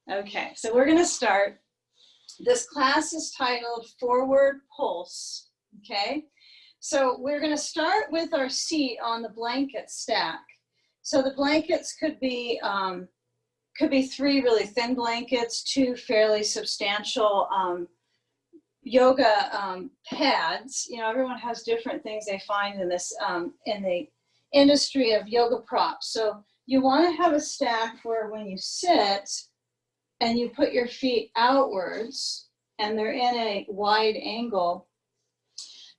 Okay, so we're going to start. This class is titled Forward Pulse. Okay, so we're going to start with our seat on the blanket stack. So the blankets could be 3 really thin blankets, 2 fairly substantial yoga pads. You know, everyone has different things they find in this in the industry of yoga props. So you want to have a stack where when you sit and you put your feet outwards and they're in a wide angle,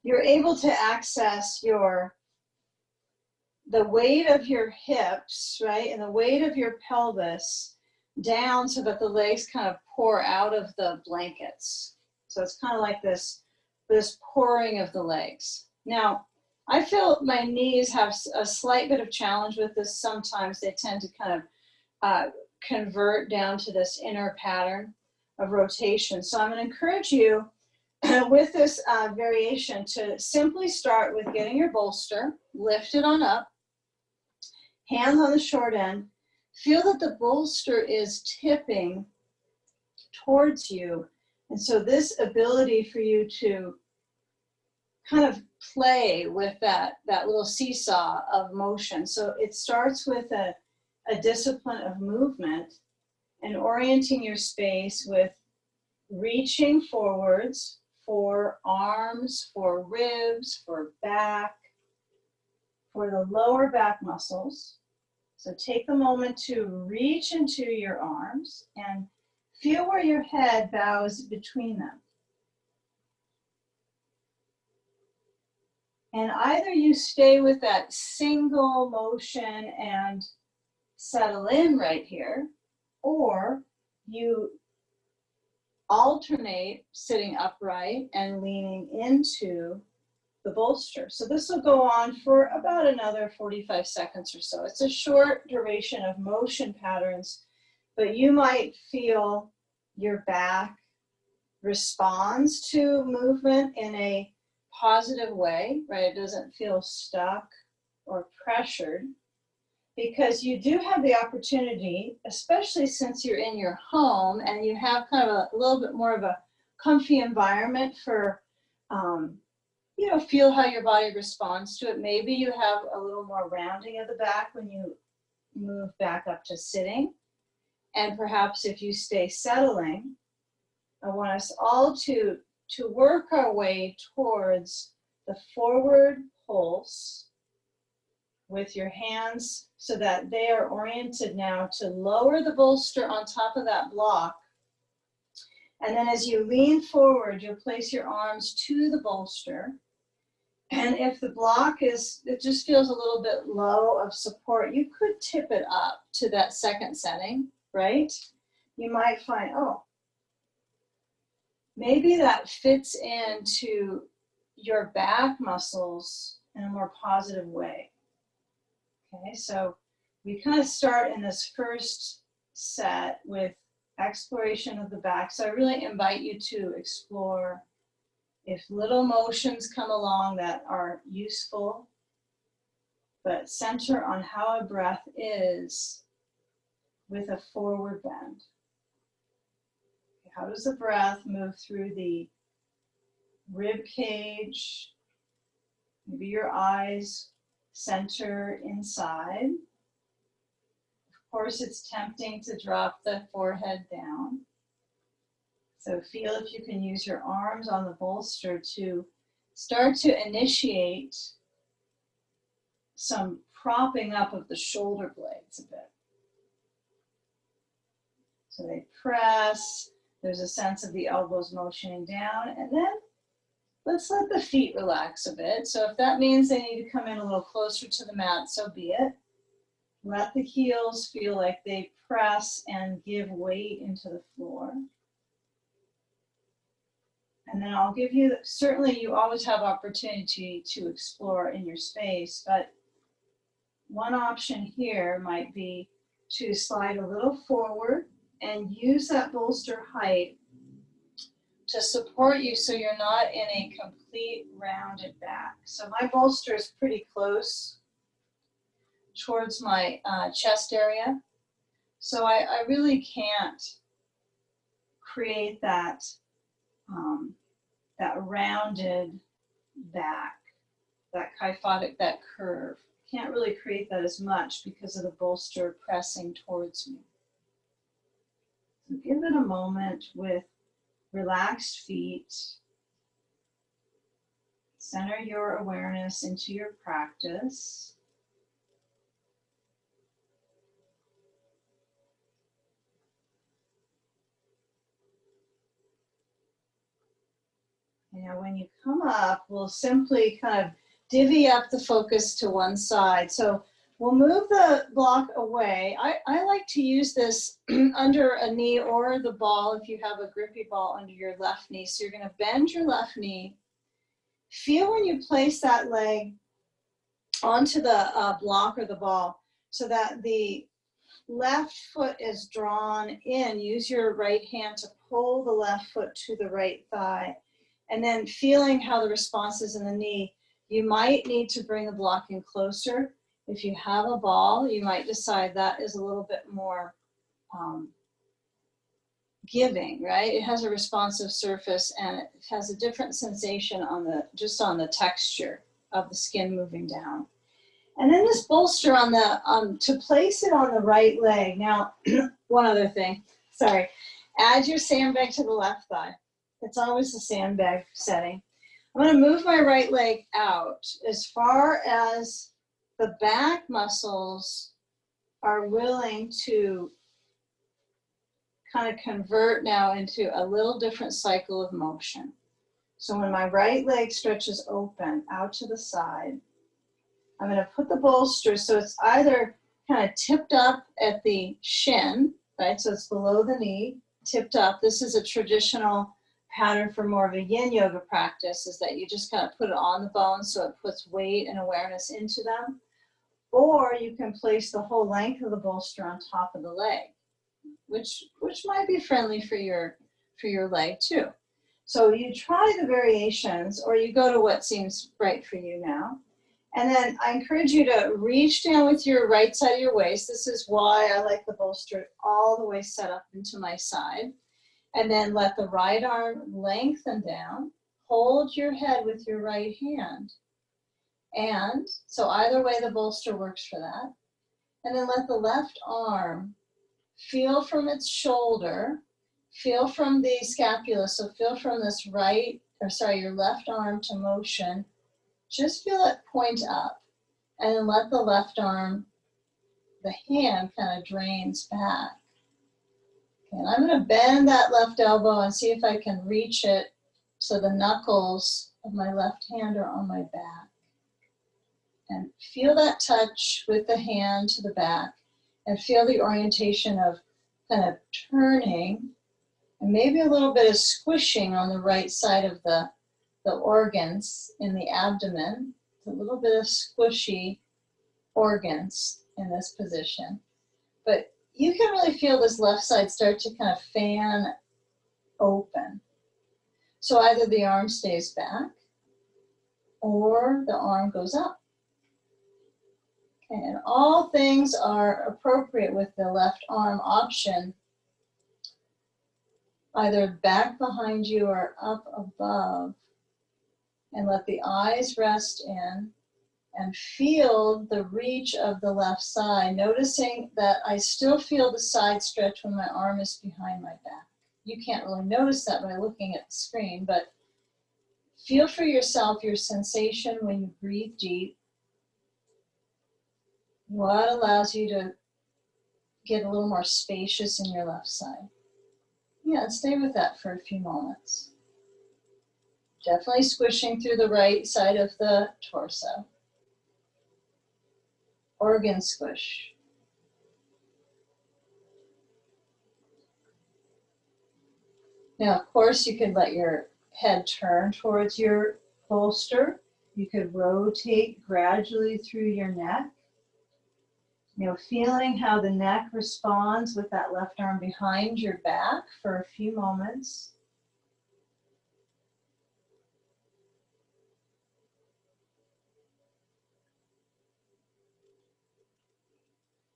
you're able to access the weight of your hips, right, and the weight of your pelvis down so that the legs kind of pour out of the blankets. So it's kind of like this pouring of the legs. Now, I feel my knees have a slight bit of challenge with this. Sometimes they tend to kind of convert down to this inner pattern of rotation. So I'm going to encourage you with this variation to simply start with getting your bolster, lift it on up, hands on the short end. Feel that the bolster is tipping towards you. And so this ability for you to kind of play with that little seesaw of motion. So it starts with a discipline of movement and orienting your space with reaching forwards for arms, for ribs, for back, for the lower back muscles. So take a moment to reach into your arms and feel where your head bows between them. And either you stay with that single motion and settle in right here, or you alternate sitting upright and leaning into the bolster. So this will go on for about another 45 seconds or so. It's a short duration of motion patterns, but you might feel your back responds to movement in a positive way, right? It doesn't feel stuck or pressured, because you do have the opportunity, especially since you're in your home and you have kind of a little bit more of a comfy environment for, feel how your body responds to it. Maybe you have a little more rounding of the back when you move back up to sitting. And perhaps if you stay settling, I want us all to work our way towards the forward pulse with your hands so that they are oriented now to lower the bolster on top of that block. And then as you lean forward, you'll place your arms to the bolster. And if the block it just feels a little bit low of support, you could tip it up to that second setting, right? You might find, oh, maybe that fits into your back muscles in a more positive way. Okay, so we kind of start in this first set with exploration of the back. So I really invite you to explore if little motions come along that are useful, but center on how a breath is with a forward bend. How does the breath move through the rib cage? Maybe your eyes center inside. Of course, it's tempting to drop the forehead down. So feel if you can use your arms on the bolster to start to initiate some propping up of the shoulder blades a bit. So they press, there's a sense of the elbows motioning down, and then let's let the feet relax a bit. So if that means they need to come in a little closer to the mat, so be it. Let the heels feel like they press and give weight into the floor. And then I'll give you, certainly you always have opportunity to explore in your space, but one option here might be to slide a little forward and use that bolster height to support you so you're not in a complete rounded back. So my bolster is pretty close towards my chest area. So I really can't create that, that rounded back, that kyphotic, that curve. Can't really create that as much because of the bolster pressing towards me. So give it a moment with relaxed feet. Center your awareness into your practice. Now, when you come up, we'll simply kind of divvy up the focus to one side. So we'll move the block away. I like to use this under a knee or the ball if you have a grippy ball under your left knee. So you're going to bend your left knee. Feel when you place that leg onto the block or the ball so that the left foot is drawn in. Use your right hand to pull the left foot to the right thigh. And then feeling how the response is in the knee, you might need to bring the block in closer. If you have a ball, you might decide that is a little bit more giving, right? It has a responsive surface and it has a different sensation on just on the texture of the skin moving down. And then this bolster on the, to place it on the right leg. Now, one other thing, sorry, add your sandbag to the left thigh. It's always the sandbag setting. I'm going to move my right leg out as far as the back muscles are willing to kind of convert now into a little different cycle of motion. So when my right leg stretches open out to the side, I'm going to put the bolster so it's either kind of tipped up at the shin, right? So it's below the knee, tipped up. This is a traditional pattern for more of a yin yoga practice, is that you just kind of put it on the bones so it puts weight and awareness into them. Or you can place the whole length of the bolster on top of the leg, which might be friendly for your leg too. So you try the variations, or you go to what seems right for you now. And then I encourage you to reach down with your right side of your waist. This is why I like the bolster all the way set up into my side. And then let the right arm lengthen down. Hold your head with your right hand. And so either way the bolster works for that. And then let the left arm feel from its shoulder, feel from the scapula. So feel from this your left arm to motion. Just feel it point up. And then let the left arm, the hand kind of drains back. Okay, and I'm going to bend that left elbow and see if I can reach it so the knuckles of my left hand are on my back. And feel that touch with the hand to the back and feel the orientation of kind of turning and maybe a little bit of squishing on the right side of the organs in the abdomen. It's a little bit of squishy organs in this position. But you can really feel this left side start to kind of fan open. So either the arm stays back or the arm goes up. Okay, and all things are appropriate with the left arm option, either back behind you or up above. And let the eyes rest in and feel the reach of the left side, noticing that I still feel the side stretch when my arm is behind my back. You can't really notice that by looking at the screen, but feel for yourself your sensation when you breathe deep. What allows you to get a little more spacious in your left side? Yeah, and stay with that for a few moments. Definitely squishing through the right side of the torso. Organ squish. Now, of course, you could let your head turn towards your bolster. You could rotate gradually through your neck. Feeling how the neck responds with that left arm behind your back for a few moments.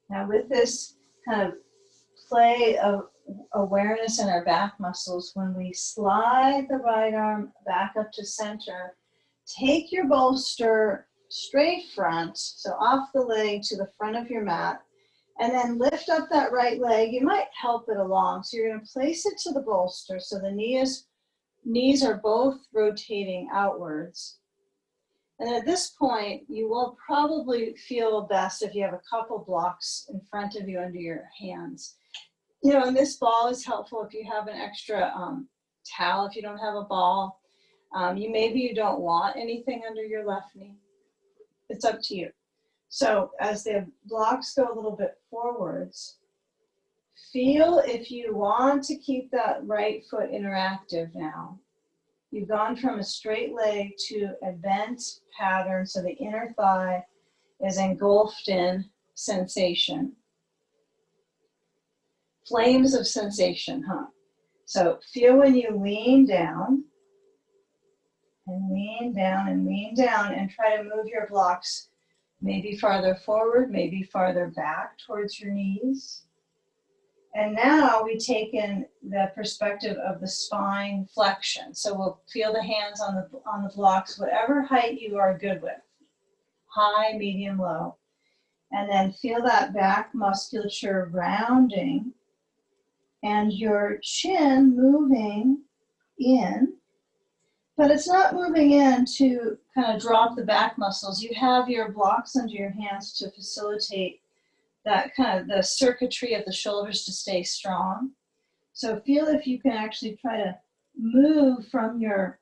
Now with this kind of play of awareness in our back muscles, when we slide the right arm back up to center, take your bolster straight front, so off the leg to the front of your mat, and then lift up that right leg. You might help it along. So you're going to place it to the bolster so the knees are both rotating outwards. And at this point, you will probably feel best if you have a couple blocks in front of you under your hands. You know, and this ball is helpful if you have an extra towel, if you don't have a ball. Maybe you don't want anything under your left knee. It's up to you. So as the blocks go a little bit forwards, feel if you want to keep that right foot interactive now. You've gone from a straight leg to a bent pattern, so the inner thigh is engulfed in sensation. Flames of sensation, huh? So feel when you lean down, and lean down, and lean down, and try to move your blocks maybe farther forward, maybe farther back towards your knees. And now we take in the perspective of the spine flexion. So we'll feel the hands on the blocks, whatever height you are good with, high, medium, low. And then feel that back musculature rounding and your chin moving in, but it's not moving in to kind of drop the back muscles. You have your blocks under your hands to facilitate that kind of the circuitry of the shoulders to stay strong. So feel if you can actually try to move from your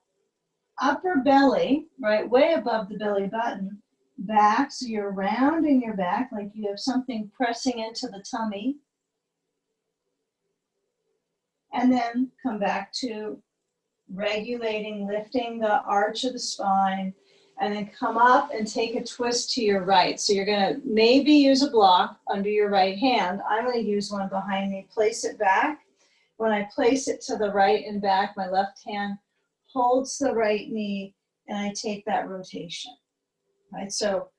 upper belly, right, way above the belly button, back, so you're rounding your back like you have something pressing into the tummy. And then come back to regulating, lifting the arch of the spine, and then come up and take a twist to your right. So you're going to maybe use a block under your right hand. I'm going to use one behind me, place it back. When I place it to the right and back, my left hand holds the right knee, and I take that rotation. Right? So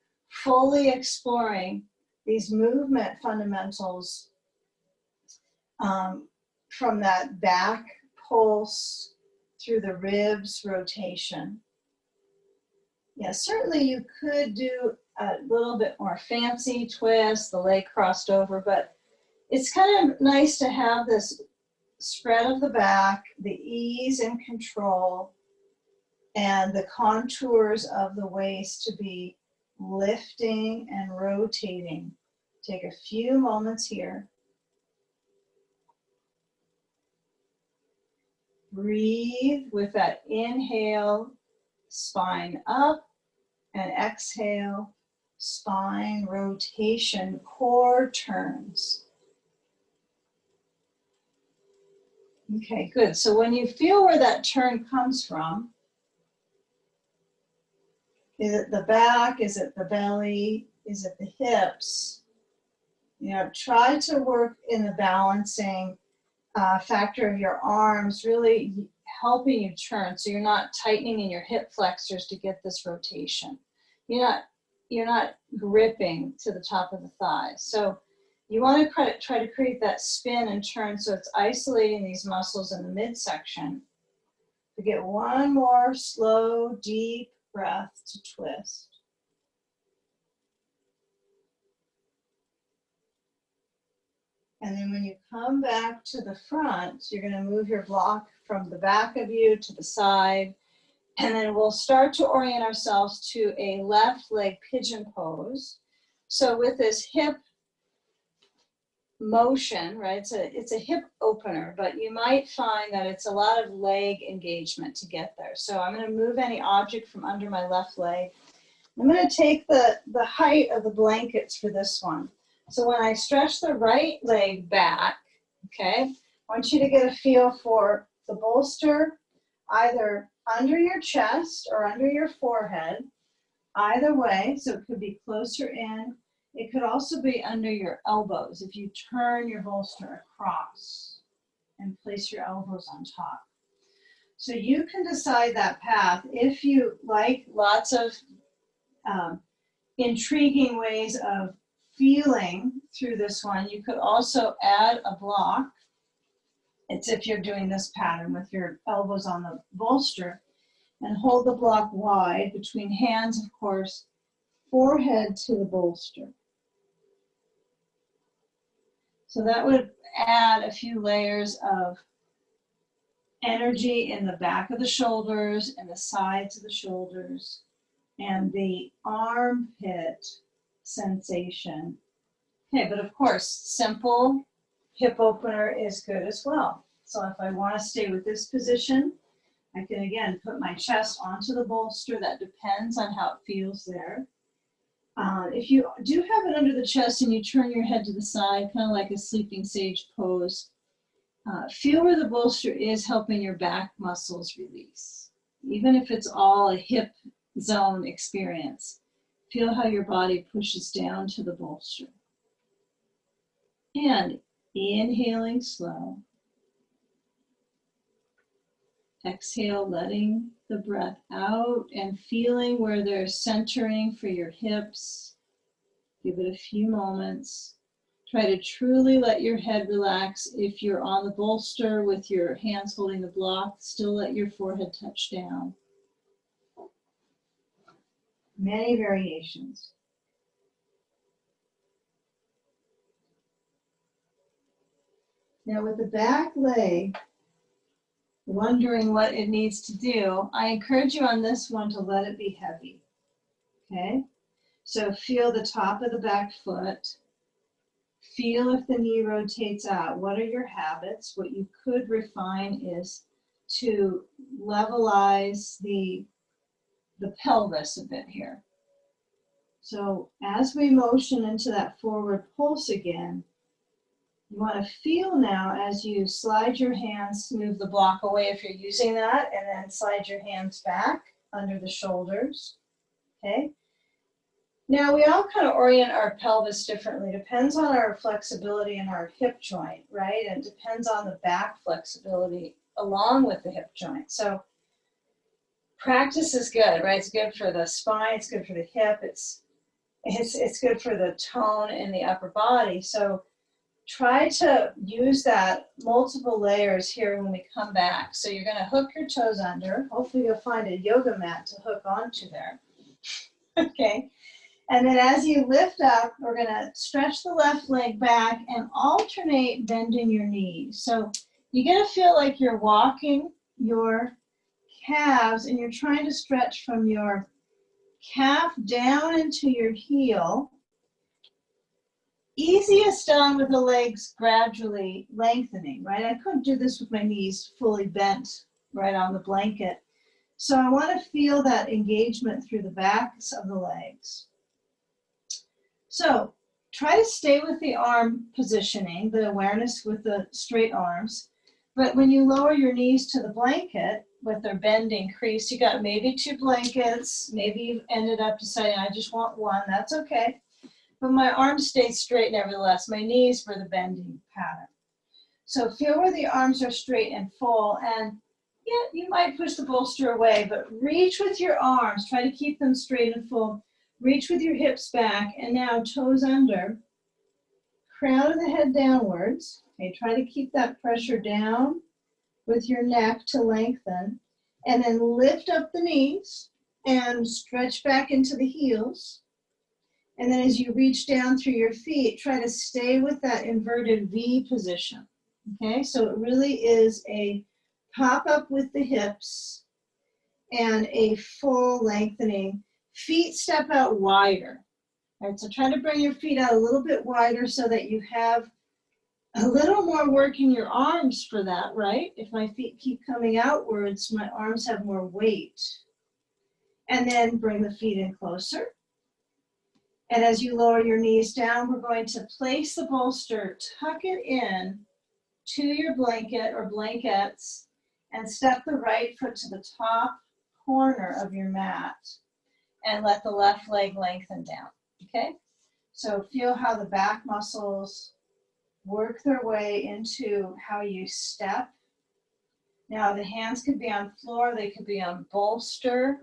fully exploring these movement fundamentals from that back pulse through the ribs rotation. Yeah, certainly you could do a little bit more fancy twist, the leg crossed over, but it's kind of nice to have this spread of the back, the ease and control, and the contours of the waist to be lifting and rotating. Take a few moments here. Breathe with that inhale, spine up, and exhale, spine rotation, core turns. Okay, good. So when you feel where that turn comes from, is it the back? Is it the belly? Is it the hips? You know, try to work in the balancing factor of your arms, really helping you turn, so you're not tightening in your hip flexors to get this rotation. You're not gripping to the top of the thighs. So you want to try to create that spin and turn, so it's isolating these muscles in the midsection. To get one more slow, deep breath to twist. And then when you come back to the front, you're going to move your block from the back of you to the side. And then we'll start to orient ourselves to a left leg pigeon pose. So with this hip motion, right, it's a hip opener, but you might find that it's a lot of leg engagement to get there. So I'm going to move any object from under my left leg. I'm going to take the height of the blankets for this one. So when I stretch the right leg back, okay, I want you to get a feel for the bolster either under your chest or under your forehead, either way. So it could be closer in. It could also be under your elbows if you turn your bolster across and place your elbows on top. So you can decide that path. If you like lots of intriguing ways of feeling through this one, you could also add a block It's if you're doing this pattern with your elbows on the bolster, and hold the block wide between hands, of course, forehead to the bolster. So that would add a few layers of energy in the back of the shoulders and the sides of the shoulders and the armpit sensation. Okay, but of course, simple hip opener is good as well. So if I want to stay with this position, I can again put my chest onto the bolster. That depends on how it feels there. If you do have it under the chest and you turn your head to the side, kind of like a sleeping sage pose, feel where the bolster is helping your back muscles release. Even if it's all a hip zone experience, feel how your body pushes down to the bolster. And inhaling slow. Exhale, letting the breath out and feeling where there's centering for your hips. Give it a few moments. Try to truly let your head relax. If you're on the bolster with your hands holding the block, still let your forehead touch down. Many variations. Now with the back leg, wondering what it needs to do, I encourage you on this one to let it be heavy, okay? So feel the top of the back foot. Feel if the knee rotates out. What are your habits? What you could refine is to levelize the pelvis a bit here. So as we motion into that forward pulse again, you want to feel now as you slide your hands to move the block away if you're using that, and then slide your hands back under the shoulders, okay? Now we all kind of orient our pelvis differently. Depends on our flexibility in our hip joint, right? And depends on the back flexibility along with the hip joint. So practice is good, right? It's good for the spine, it's good for the hip, it's good for the tone in the upper body. So try to use that multiple layers here when we come back. So you're going to hook your toes under. Hopefully you'll find a yoga mat to hook onto there. Okay. And then as you lift up, we're going to stretch the left leg back and alternate bending your knees. So you get to feel like you're walking your calves and you're trying to stretch from your calf down into your heel. Easiest done with the legs gradually lengthening, right? I couldn't do this with my knees fully bent right on the blanket. So I want to feel that engagement through the backs of the legs. So try to stay with the arm positioning, the awareness with the straight arms. But when you lower your knees to the blanket with their bend increase, you got maybe 2 blankets, maybe you've ended up deciding I just want 1, that's okay. But my arms stayed straight nevertheless. My knees were the bending pattern. So feel where the arms are straight and full. And yeah, you might push the bolster away, but reach with your arms. Try to keep them straight and full. Reach with your hips back. And now toes under. Crown of the head downwards. Okay, try to keep that pressure down with your neck to lengthen. And then lift up the knees and stretch back into the heels. And then as you reach down through your feet, try to stay with that inverted V position. Okay, so it really is a pop up with the hips and a full lengthening. Feet step out wider. All right, so try to bring your feet out a little bit wider so that you have a little more work in your arms for that, right? If my feet keep coming outwards, my arms have more weight. And then bring the feet in closer. And as you lower your knees down, we're going to place the bolster, tuck it in to your blanket or blankets, and step the right foot to the top corner of your mat and let the left leg lengthen down, okay? So feel how the back muscles work their way into how you step. Now the hands could be on floor, they could be on bolster,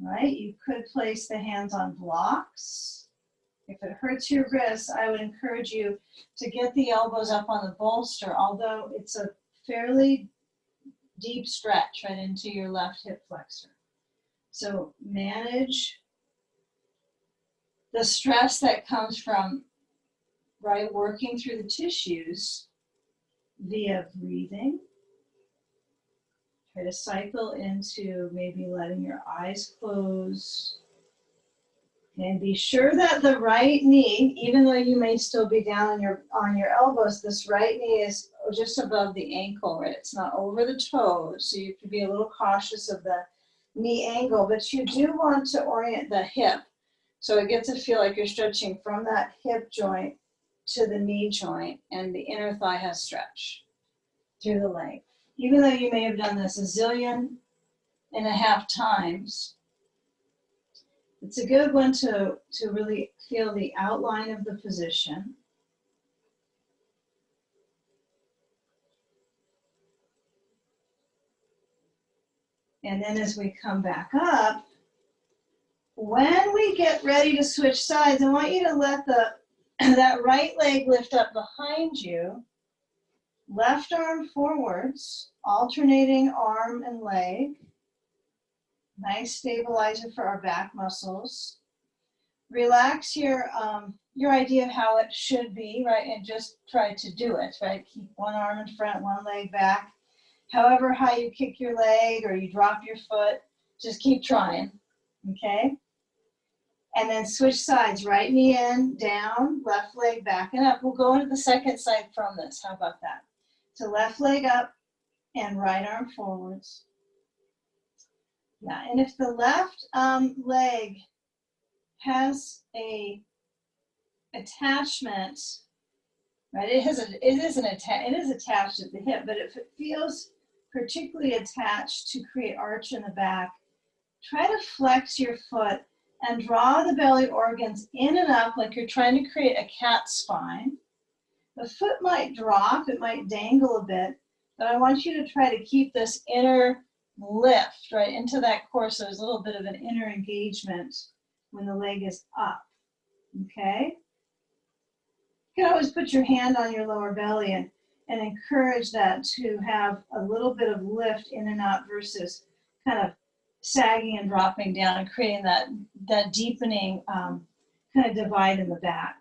right? You could place the hands on blocks. If it hurts your wrists, I would encourage you to get the elbows up on the bolster, although it's a fairly deep stretch right into your left hip flexor. So manage the stress that comes from, right, working through the tissues via breathing. Try to cycle into maybe letting your eyes close. And be sure that the right knee, even though you may still be down on your elbows, this right knee is just above the ankle, right? It's not over the toes, so you have to be a little cautious of the knee angle, but you do want to orient the hip so it gets to feel like you're stretching from that hip joint to the knee joint, and the inner thigh has stretch through the leg. Even though you may have done this 1.5 zillion times, it's a good one to really feel the outline of the position. And then as we come back up, when we get ready to switch sides, I want you to let that right leg lift up behind you, left arm forwards, alternating arm and leg. Nice stabilizer for our back muscles. Relax your idea of how it should be, right? And just try to do it, right? Keep one arm in front, one leg back. However high you kick your leg or you drop your foot, just keep trying, okay? And then switch sides, right knee in, down, left leg back and up. We'll go into the second side from this. How about that? So left leg up and right arm forwards. Yeah, and if the left leg has a attachment, right? It is attached at the hip, but if it feels particularly attached to create arch in the back, try to flex your foot and draw the belly organs in and up like you're trying to create a cat spine. The foot might drop, it might dangle a bit, but I want you to try to keep this inner lift right into that core, so there's a little bit of an inner engagement when the leg is up, okay? You can always put your hand on your lower belly and encourage that to have a little bit of lift in and out versus kind of sagging and dropping down and creating that deepening kind of divide in the back.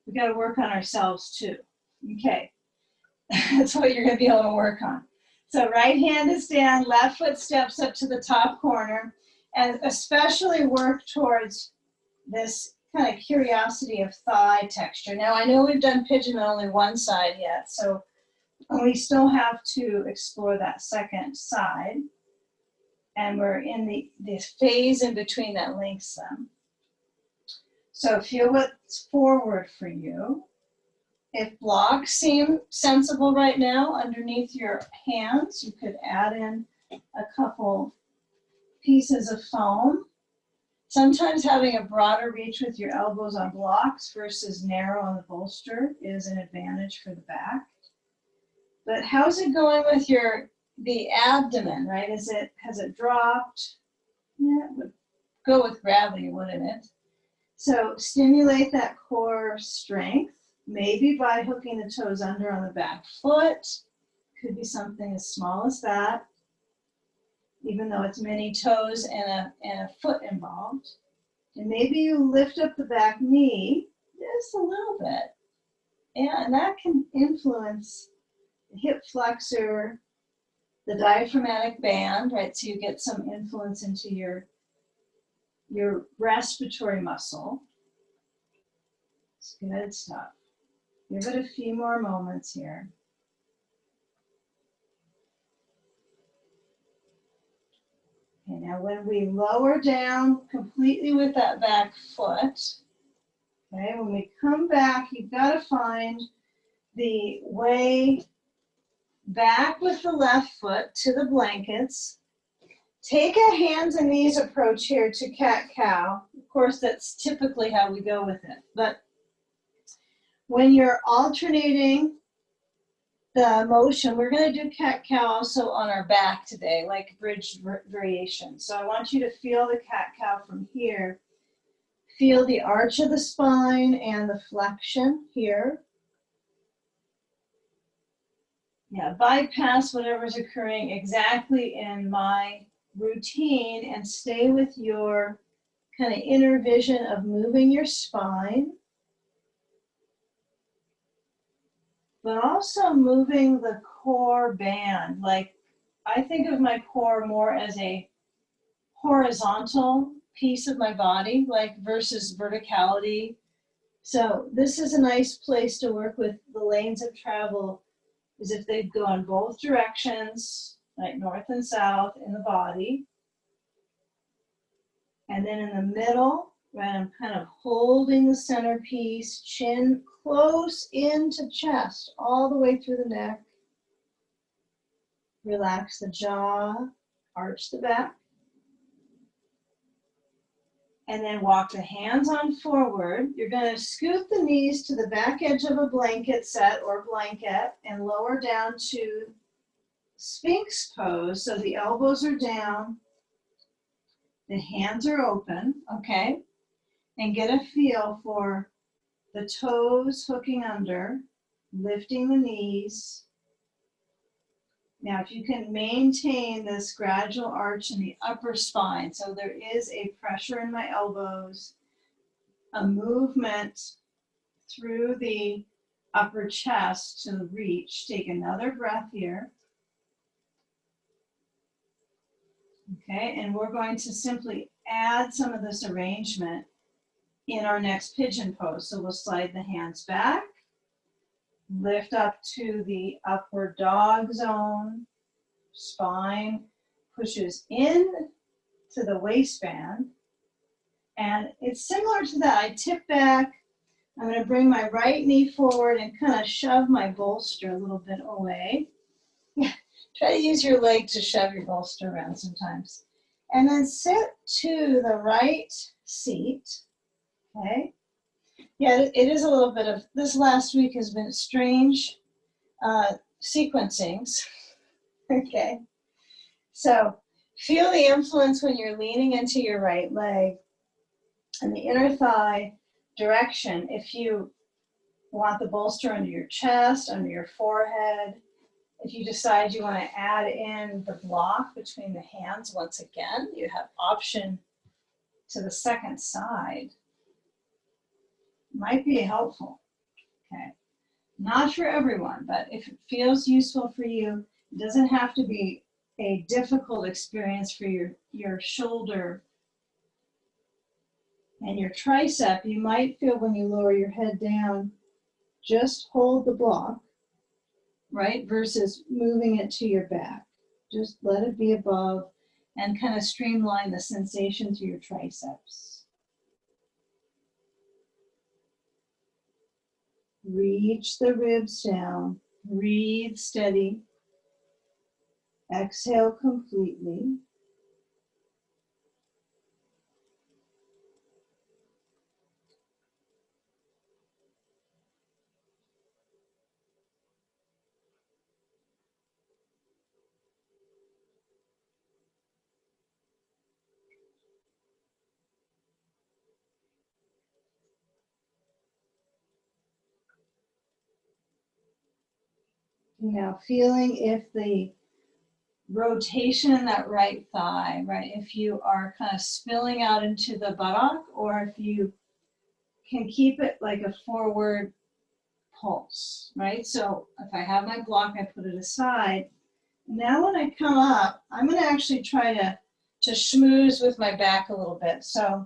We got to work on ourselves too, okay? That's what you're going to be able to work on. So right hand is down, left foot steps up to the top corner, and especially work towards this kind of curiosity of thigh texture. Now I know we've done pigeon on only one side yet, so we still have to explore that second side. And we're in this phase in between that links them. So feel what's forward for you. If blocks seem sensible right now underneath your hands, you could add in a couple pieces of foam. Sometimes having a broader reach with your elbows on blocks versus narrow on the bolster is an advantage for the back. But how's it going with the abdomen, right? Has it dropped? Yeah, it would go with gravity, wouldn't it? So stimulate that core strength. Maybe by hooking the toes under on the back foot. Could be something as small as that, even though it's many toes and a foot involved. And maybe you lift up the back knee just a little bit. And that can influence the hip flexor, the diaphragmatic band, right? So you get some influence into your respiratory muscle. It's good stuff. Give it a few more moments here. Okay, now when we lower down completely with that back foot, okay, when we come back, you've got to find the way back with the left foot to the blankets. Take a hands and knees approach here to cat-cow. Of course, that's typically how we go with it, but when you're alternating the motion, we're going to do cat-cow also on our back today, like bridge variation. So I want you to feel the cat-cow from here. Feel the arch of the spine and the flexion here. Yeah, bypass whatever's occurring exactly in my routine and stay with your kind of inner vision of moving your spine, but also moving the core band. Like, I think of my core more as a horizontal piece of my body, like versus verticality. So this is a nice place to work with the lanes of travel, is if they go in both directions, like north and south in the body. And then in the middle, right, I'm kind of holding the centerpiece, chin close into chest, all the way through the neck. Relax the jaw, arch the back. And then walk the hands on forward. You're going to scoot the knees to the back edge of a blanket set or blanket and lower down to Sphinx pose. So the elbows are down, the hands are open, okay? And get a feel for the toes hooking under, lifting the knees. Now, if you can maintain this gradual arch in the upper spine, so there is a pressure in my elbows, a movement through the upper chest to reach. Take another breath here. Okay, and we're going to simply add some of this arrangement in our next pigeon pose. So we'll slide the hands back, lift up to the upward dog zone, spine pushes in to the waistband. And it's similar to that. I tip back. I'm going to bring my right knee forward and kind of shove my bolster a little bit away. Try to use your leg to shove your bolster around sometimes. And then sit to the right seat. Okay. Yeah, it is a little bit of, this last week has been strange sequencings. Okay. So feel the influence when you're leaning into your right leg and the inner thigh direction. If you want the bolster under your chest, under your forehead, if you decide you want to add in the block between the hands, once again, you have option to the second side. Might be helpful, okay? Not for everyone, but if it feels useful for you, it doesn't have to be a difficult experience for your shoulder and your tricep. You might feel when you lower your head down, just hold the block, right? Versus moving it to your back. Just let it be above and kind of streamline the sensation through your triceps. Reach the ribs down. Breathe steady. Exhale completely. Now feeling if the rotation in that right thigh, right, if you are kind of spilling out into the buttock or if you can keep it like a forward pulse, right? So if I have my block, I put it aside. Now when I come up, I'm going to actually try to schmooze with my back a little bit. So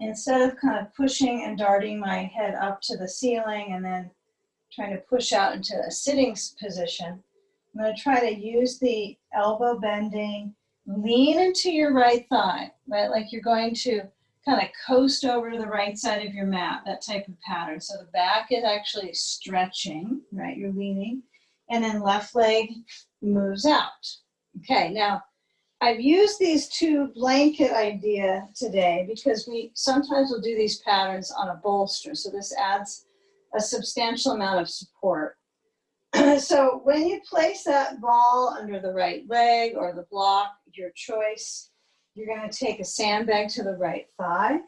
instead of kind of pushing and darting my head up to the ceiling and then trying to push out into a sitting position, I'm going to try to use the elbow bending, lean into your right thigh, right? Like you're going to kind of coast over to the right side of your mat, that type of pattern. So the back is actually stretching, right? You're leaning, and then left leg moves out. Okay, now I've used these two blanket idea today because we sometimes will do these patterns on a bolster. So this adds a substantial amount of support. So when you place that ball under the right leg or the block, your choice, you're going to take a sandbag to the right thigh.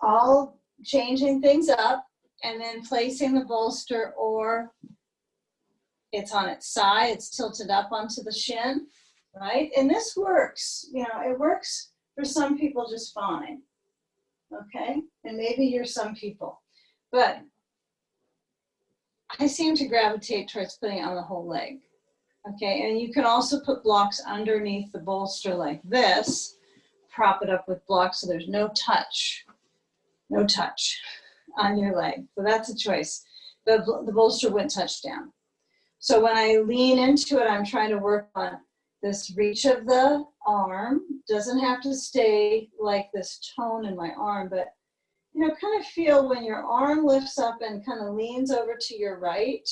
All changing things up and then placing the bolster, or it's on its side, it's tilted up onto the shin, right? And this works, you know, it works for some people just fine, okay? And maybe you're some people, but I seem to gravitate towards putting it on the whole leg, okay? And you can also put blocks underneath the bolster like this, prop it up with blocks so there's no touch on your leg. So that's a choice. The bolster wouldn't touch down. So when I lean into it, I'm trying to work on this reach of the arm. Doesn't have to stay like this tone in my arm, but you know, kind of feel when your arm lifts up and kind of leans over to your right,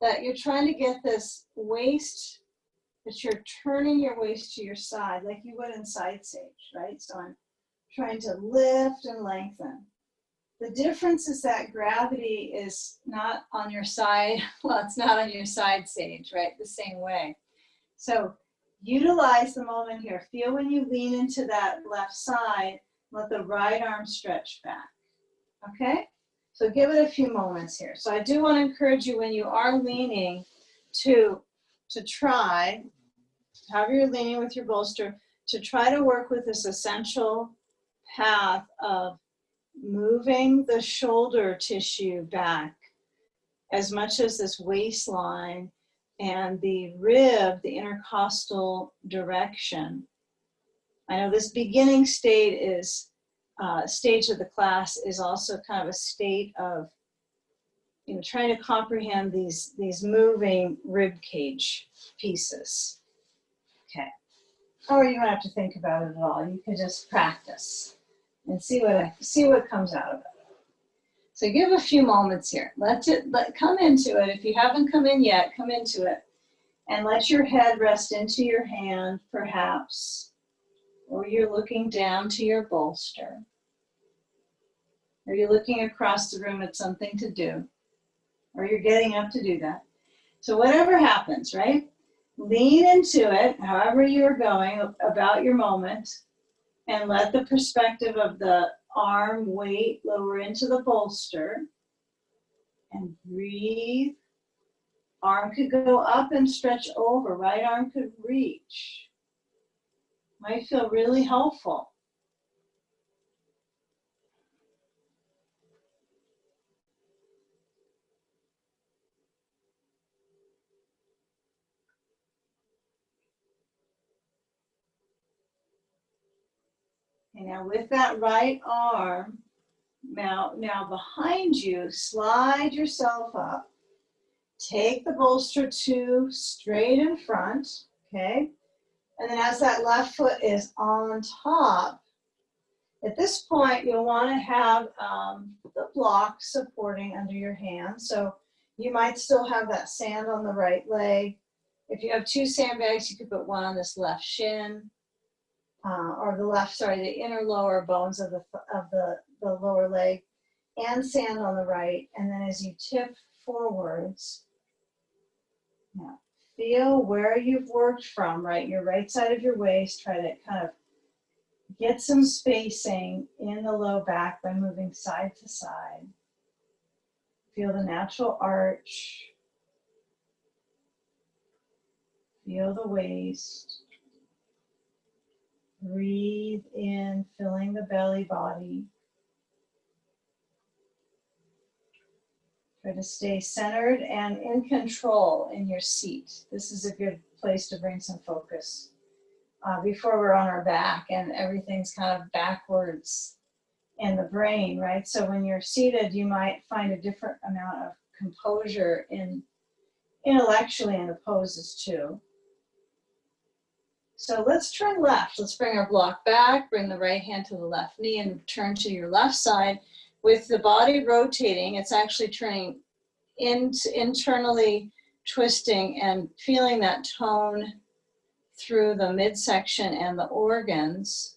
that you're trying to get this waist, that you're turning your waist to your side like you would in side sage, right? So I'm trying to lift and lengthen. The difference is that gravity is not on your side. Well, it's not on your side sage, right? The same way. So utilize the moment here. Feel when you lean into that left side, let the right arm stretch back, okay? So give it a few moments here. So I do want to encourage you when you are leaning to try, however you're leaning with your bolster, to try to work with this essential path of moving the shoulder tissue back as much as this waistline and the rib, the intercostal direction. I know this beginning stage of the class is also kind of a state of, you know, trying to comprehend these moving rib cage pieces. Okay. Or you don't have to think about it at all. You can just practice and see what comes out of it. So give a few moments here. Come into it. If you haven't come in yet, come into it. And let your head rest into your hand, perhaps. Or you're looking down to your bolster. Or you're looking across the room at something to do. Or you're getting up to do that. So whatever happens, right? Lean into it, however you're going about your moment. And let the perspective of the arm weight lower into the bolster. And breathe. Arm could go up and stretch over. Right arm could reach. Might feel really helpful. And now with that right arm, now behind you, slide yourself up. Take the bolster to straight in front, okay? And then as that left foot is on top, at this point, you'll want to have the block supporting under your hand. So you might still have that sand on the right leg. If you have two sandbags, you could put one on this left shin, or the inner lower bones of the lower leg, and sand on the right. And then as you tip forwards, now feel where you've worked from, right? Your right side of your waist. Try to kind of get some spacing in the low back by moving side to side. Feel the natural arch. Feel the waist. Breathe in, filling the belly body. Try to stay centered and in control in your seat. This is a good place to bring some focus. Before we're on our back and everything's kind of backwards in the brain, right? So when you're seated, you might find a different amount of composure intellectually in the poses too. So let's turn left. Let's bring our block back, bring the right hand to the left knee and turn to your left side. With the body rotating, it's actually turning internally twisting and feeling that tone through the midsection and the organs,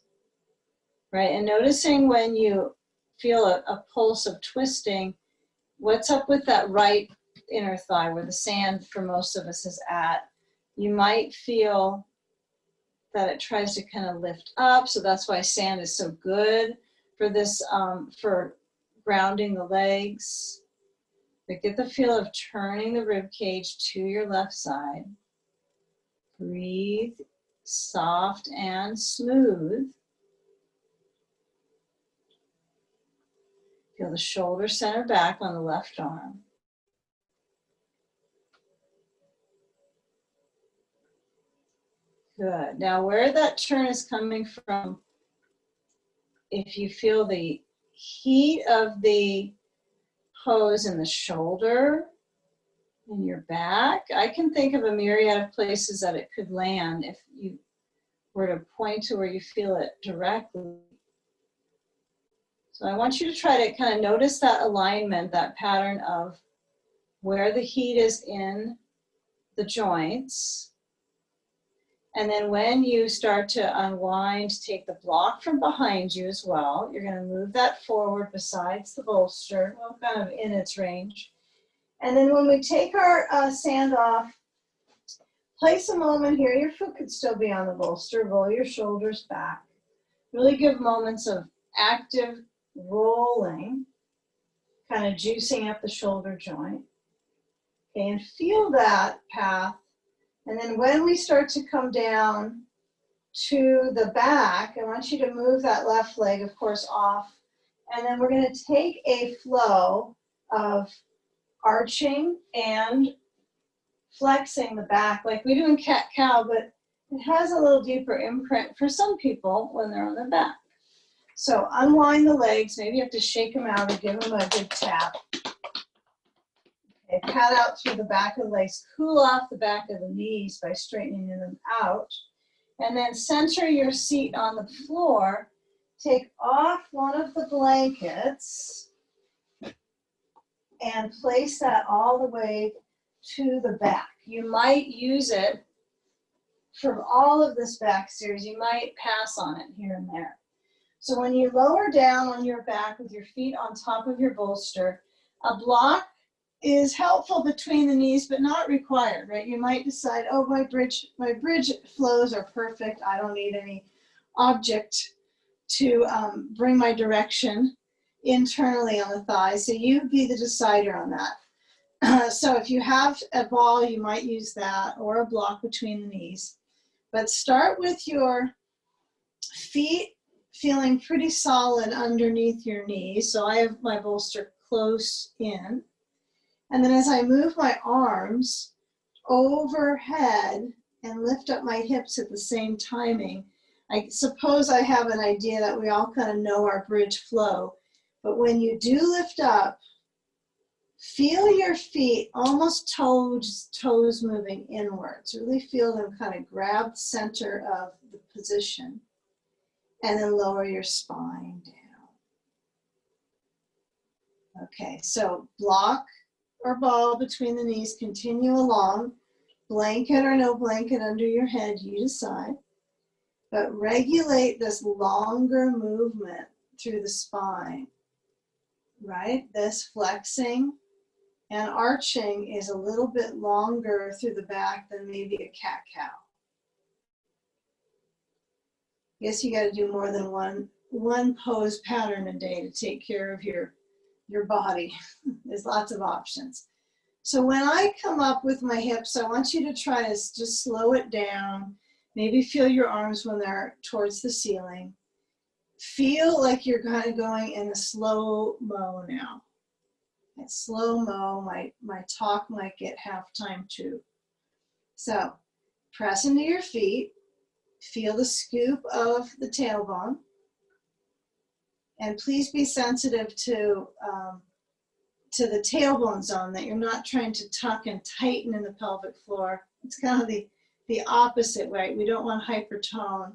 right? And noticing when you feel a pulse of twisting, what's up with that right inner thigh where the sand for most of us is at. You might feel that it tries to kind of lift up, so that's why sand is so good for this, for grounding the legs. But get the feel of turning the rib cage to your left side. Breathe soft and smooth. Feel the shoulder center back on the left arm. Good. Now where that turn is coming from, if you feel the heat of the pose in the shoulder, in your back, I can think of a myriad of places that it could land if you were to point to where you feel it directly. So I want you to try to kind of notice that alignment, that pattern of where the heat is in the joints. And then when you start to unwind, take the block from behind you as well. You're going to move that forward besides the bolster, well, kind of in its range. And then when we take our sand off, place a moment here. Your foot could still be on the bolster. Roll your shoulders back. Really good moments of active rolling, kind of juicing up the shoulder joint. Okay, and feel that path. And then when we start to come down to the back, I want you to move that left leg, of course, off. And then we're going to take a flow of arching and flexing the back like we do in cat-cow, but it has a little deeper imprint for some people when they're on their back. So unwind the legs. Maybe you have to shake them out or give them a good tap. Okay, pat out through the back of the legs. Cool off the back of the knees by straightening them out. And then center your seat on the floor. Take off one of the blankets and place that all the way to the back. You might use it for all of this back series. You might pass on it here and there. So when you lower down on your back with your feet on top of your bolster, a block is helpful between the knees, but not required, right? You might decide, oh, my bridge flows are perfect. I don't need any object to bring my direction internally on the thighs. So you be the decider on that. So if you have a ball, you might use that, or a block between the knees. But start with your feet feeling pretty solid underneath your knees. So I have my bolster close in. And then as I move my arms overhead and lift up my hips at the same timing, I suppose I have an idea that we all kind of know our bridge flow. But when you do lift up, feel your feet almost toes moving inwards. Really feel them kind of grab the center of the position. And then lower your spine down. Okay, so block or ball between the knees, continue along. Blanket or no blanket under your head, you decide. But regulate this longer movement through the spine, right? This flexing and arching is a little bit longer through the back than maybe a cat-cow. I guess you got to do more than one pose pattern a day to take care of your body. There's lots of options. So when I come up with my hips, I want you to try to just slow it down. Maybe feel your arms when they're towards the ceiling. Feel like you're kind of going in a slow-mo now. At slow-mo, my talk might get half time too. So press into your feet. Feel the scoop of the tailbone. And please be sensitive to the tailbone zone, that you're not trying to tuck and tighten in the pelvic floor. It's kind of the opposite, right? We don't want hypertone.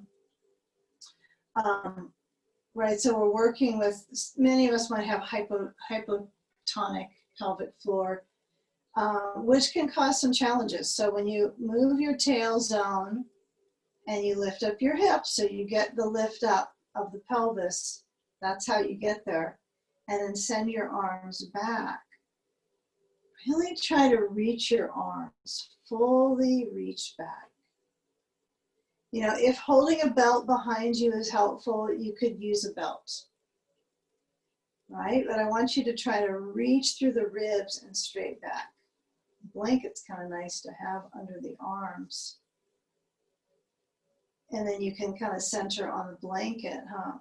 Right, so we're working with, many of us might have hypotonic pelvic floor, which can cause some challenges. So when you move your tail zone and you lift up your hips, so you get the lift up of the pelvis, that's how you get there. And then send your arms back. Really try to reach your arms, fully reach back. You know, if holding a belt behind you is helpful, you could use a belt. right? But I want you to try to reach through the ribs and straight back. The blanket's kind of nice to have under the arms. And then you can kind of center on the blanket, huh?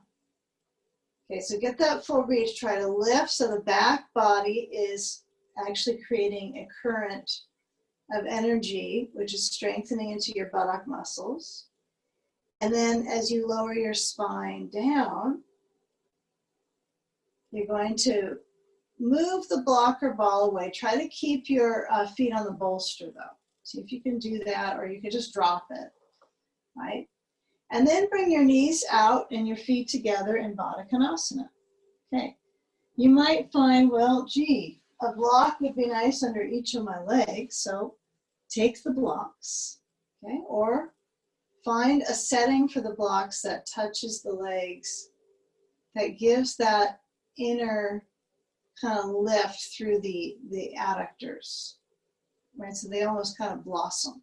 Okay, so get that full reach, try to lift so the back body is actually creating a current of energy, which is strengthening into your buttock muscles. And then as you lower your spine down, you're going to move the block or ball away. Try to keep your feet on the bolster though. See if you can do that, or you can just drop it, right? And then bring your knees out and your feet together in Baddha Konasana. Okay. You might find, well, gee, a block would be nice under each of my legs. So take the blocks, okay? Or find a setting for the blocks that touches the legs, that gives that inner kind of lift through the adductors, right? So they almost kind of blossom.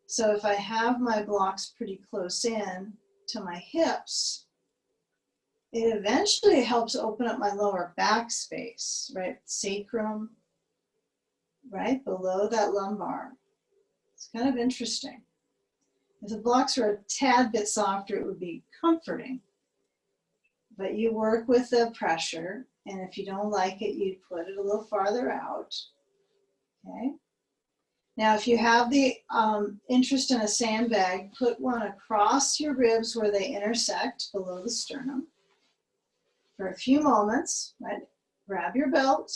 So if I have my blocks pretty close in to my hips, it eventually helps open up my lower back space, right? Sacrum, right below that lumbar. It's kind of interesting. If the blocks were a tad bit softer, it would be comforting. But you work with the pressure, and if you don't like it, you put it a little farther out, okay? Now, if you have the interest in a sandbag, put one across your ribs where they intersect below the sternum for a few moments, right? Grab your belt,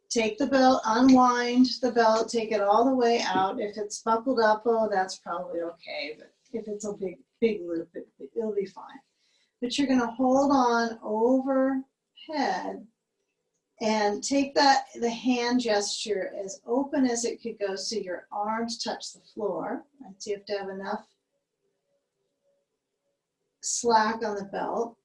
take the belt, unwind the belt, take it all the way out. If it's buckled up, oh, that's probably okay. But if it's a big loop, it'll be fine. But you're gonna hold on overhead and take the hand gesture as open as it could go so your arms touch the floor. Right? So you have to have enough slack on the belt.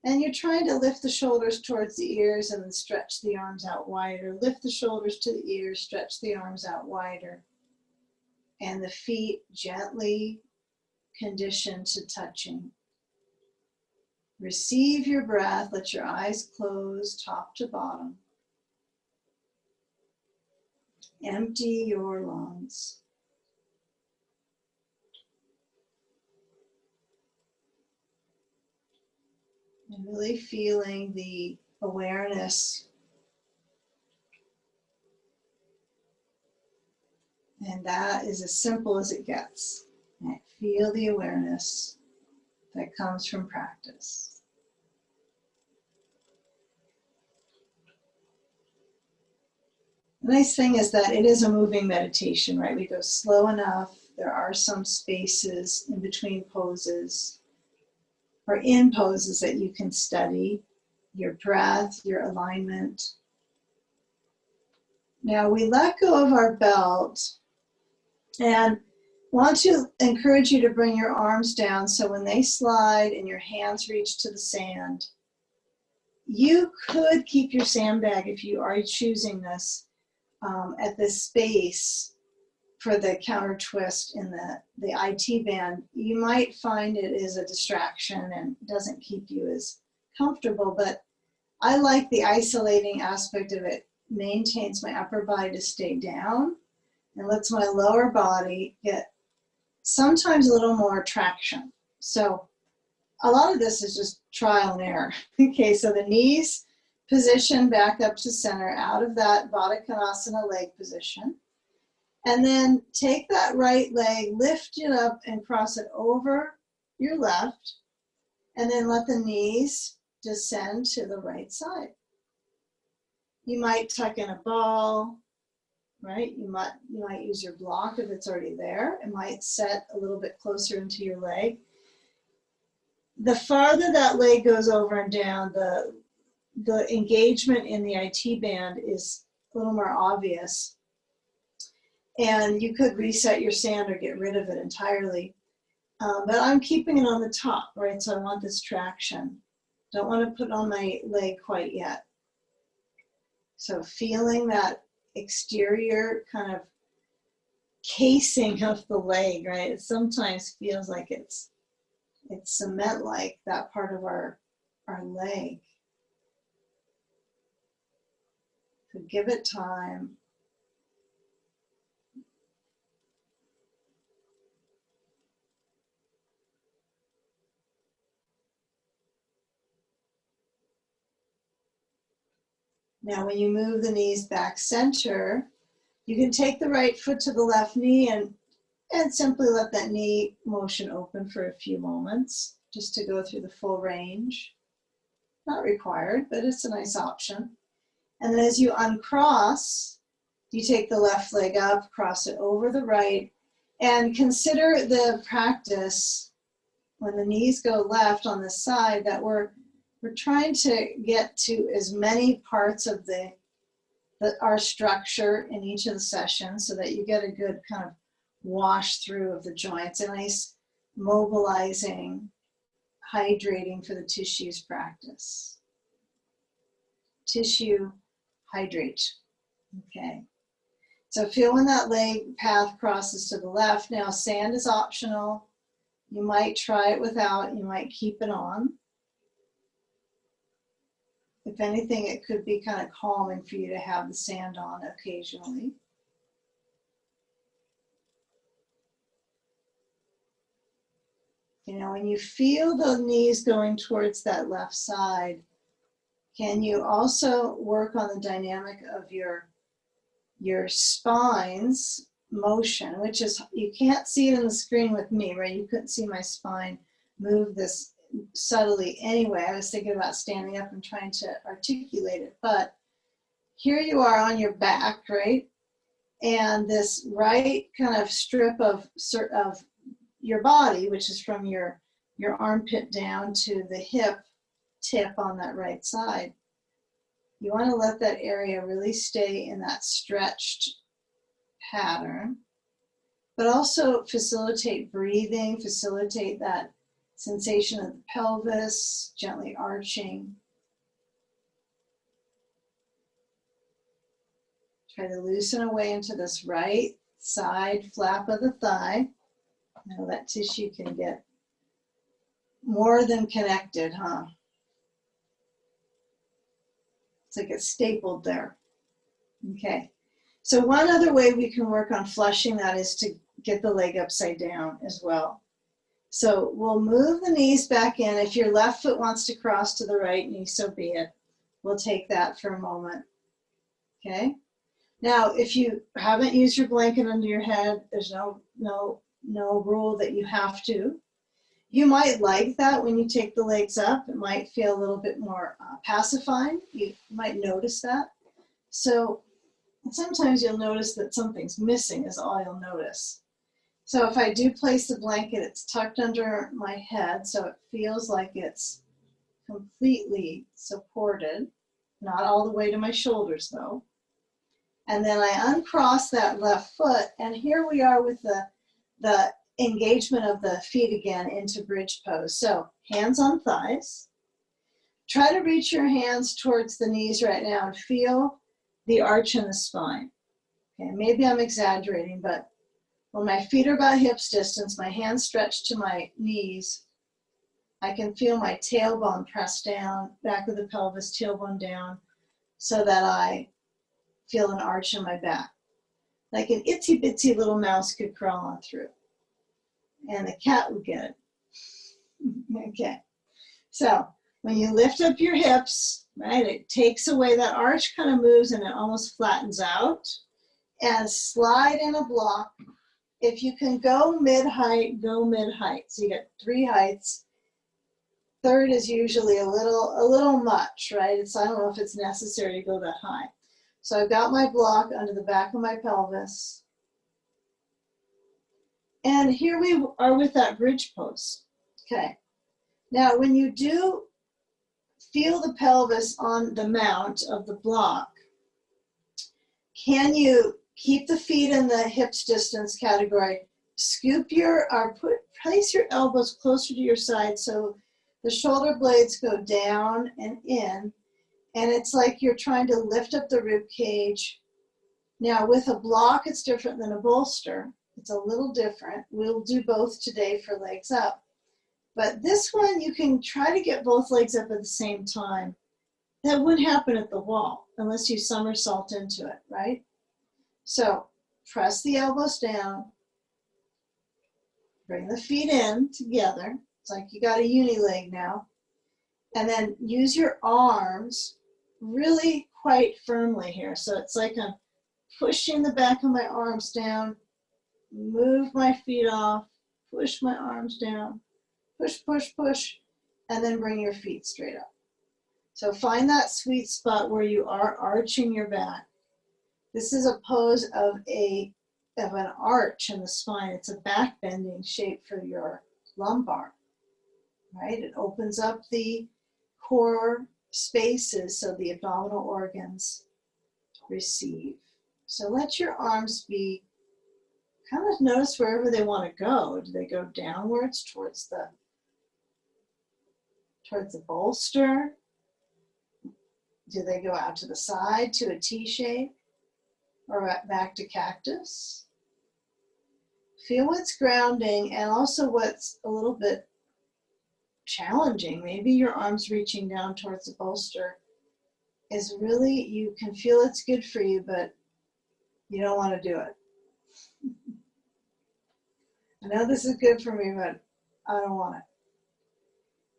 And you're trying to lift the shoulders towards the ears and then stretch the arms out wider. Lift the shoulders to the ears, stretch the arms out wider. And the feet gently conditioned to touching. Receive your breath, let your eyes close top to bottom. Empty your lungs. And really feeling the awareness. And that is as simple as it gets. Right? Feel the awareness that comes from practice. The nice thing is that it is a moving meditation, right? We go slow enough. There are some spaces in between poses or in poses that you can study your breath, your alignment. Now we let go of our belt and want to encourage you to bring your arms down so when they slide and your hands reach to the sand, you could keep your sandbag if you are choosing this at this space for the counter twist in the IT band. You might find it is a distraction and doesn't keep you as comfortable, but I like the isolating aspect of it. Maintains my upper body to stay down and lets my lower body get sometimes a little more traction. So a lot of this is just trial and error. Okay, so the knees position back up to center out of that Baddha Konasana leg position. And then take that right leg, lift it up and cross it over your left. And then let the knees descend to the right side. You might tuck in a ball, right? You might use your block if it's already there. It might set a little bit closer into your leg. The farther that leg goes over and down, the engagement in the IT band is a little more obvious. And you could reset your sand or get rid of it entirely. But I'm keeping it on the top, right? So I want this traction. Don't want to put on my leg quite yet. So feeling that exterior kind of casing of the leg, right? It sometimes feels like it's cement-like, that part of our leg. So give it time. Now when you move the knees back center, you can take the right foot to the left knee and simply let that knee motion open for a few moments, just to go through the full range. Not required, but it's a nice option. And then as you uncross, you take the left leg up, cross it over the right, and consider the practice when the knees go left on the side that we're trying to get to as many parts of our structure in each of the sessions so that you get a good kind of wash through of the joints, a nice mobilizing, hydrating for the tissues practice. Tissue, hydrate. Okay. So feel when that leg path crosses to the left. Now sand is optional. You might try it without, you might keep it on. If anything, it could be kind of calming for you to have the sand on occasionally. You know, when you feel the knees going towards that left side, can you also work on the dynamic of your spine's motion, which is, you can't see it in the screen with me, right? You couldn't see my spine move this subtly anyway. I was thinking about standing up and trying to articulate it, but here you are on your back, right? And this right kind of strip of your body, which is from your armpit down to the hip tip on that right side. You want to let that area really stay in that stretched pattern, but also facilitate breathing, facilitate that sensation of the pelvis, gently arching. Try to loosen away into this right side flap of the thigh. Now that tissue can get more than connected, huh? It's like it's stapled there. Okay. So one other way we can work on flushing that is to get the leg upside down as well. So we'll move the knees back in. If your left foot wants to cross to the right knee, so be it. We'll take that for a moment. Okay. Now, if you haven't used your blanket under your head, there's no rule that you have to. You might like that when you take the legs up. It might feel a little bit more pacifying. You might notice that. So sometimes you'll notice that something's missing is all you'll notice. So if I do place the blanket, it's tucked under my head, so it feels like it's completely supported, not all the way to my shoulders though. And then I uncross that left foot, and here we are with the engagement of the feet again into bridge pose. So hands on thighs. Try to reach your hands towards the knees right now and feel the arch in the spine. Okay, maybe I'm exaggerating, but when my feet are about hips distance, my hands stretch to my knees, I can feel my tailbone press down, back of the pelvis, tailbone down, so that I feel an arch in my back. Like an itsy bitsy little mouse could crawl on through. And the cat would get it. Okay. So when you lift up your hips, right, it takes away, that arch kind of moves and it almost flattens out. And slide in a block. If you can go mid-height, go mid-height. So you get 3 heights. Third is usually a little much, right? I don't know if it's necessary to go that high. So I've got my block under the back of my pelvis. And here we are with that bridge pose. Okay. Now, when you do feel the pelvis on the mount of the block, can you keep the feet in the hips distance category? Scoop place your elbows closer to your side so the shoulder blades go down and in, and it's like you're trying to lift up the rib cage. Now with a block, it's different than a bolster. It's a little different. We'll do both today for legs up. But this one, you can try to get both legs up at the same time that wouldn't happen at the wall unless you somersault into it, right? So press the elbows down, bring the feet in together. It's like you got a uni leg now. And then use your arms really quite firmly here. So it's like I'm pushing the back of my arms down, move my feet off, push my arms down, push, push, push, and then bring your feet straight up. So find that sweet spot where you are arching your back. This is a pose of an arch in the spine. It's a back bending shape for your lumbar, right? It opens up the core spaces so the abdominal organs receive. So let your arms be, kind of notice wherever they want to go. Do they go downwards towards the bolster? Do they go out to the side to a T shape or back to cactus? Feel what's grounding and also what's a little bit challenging. Maybe your arms reaching down towards the bolster is really, you can feel it's good for you, but you don't want to do it. I know this is good for me, but I don't want it.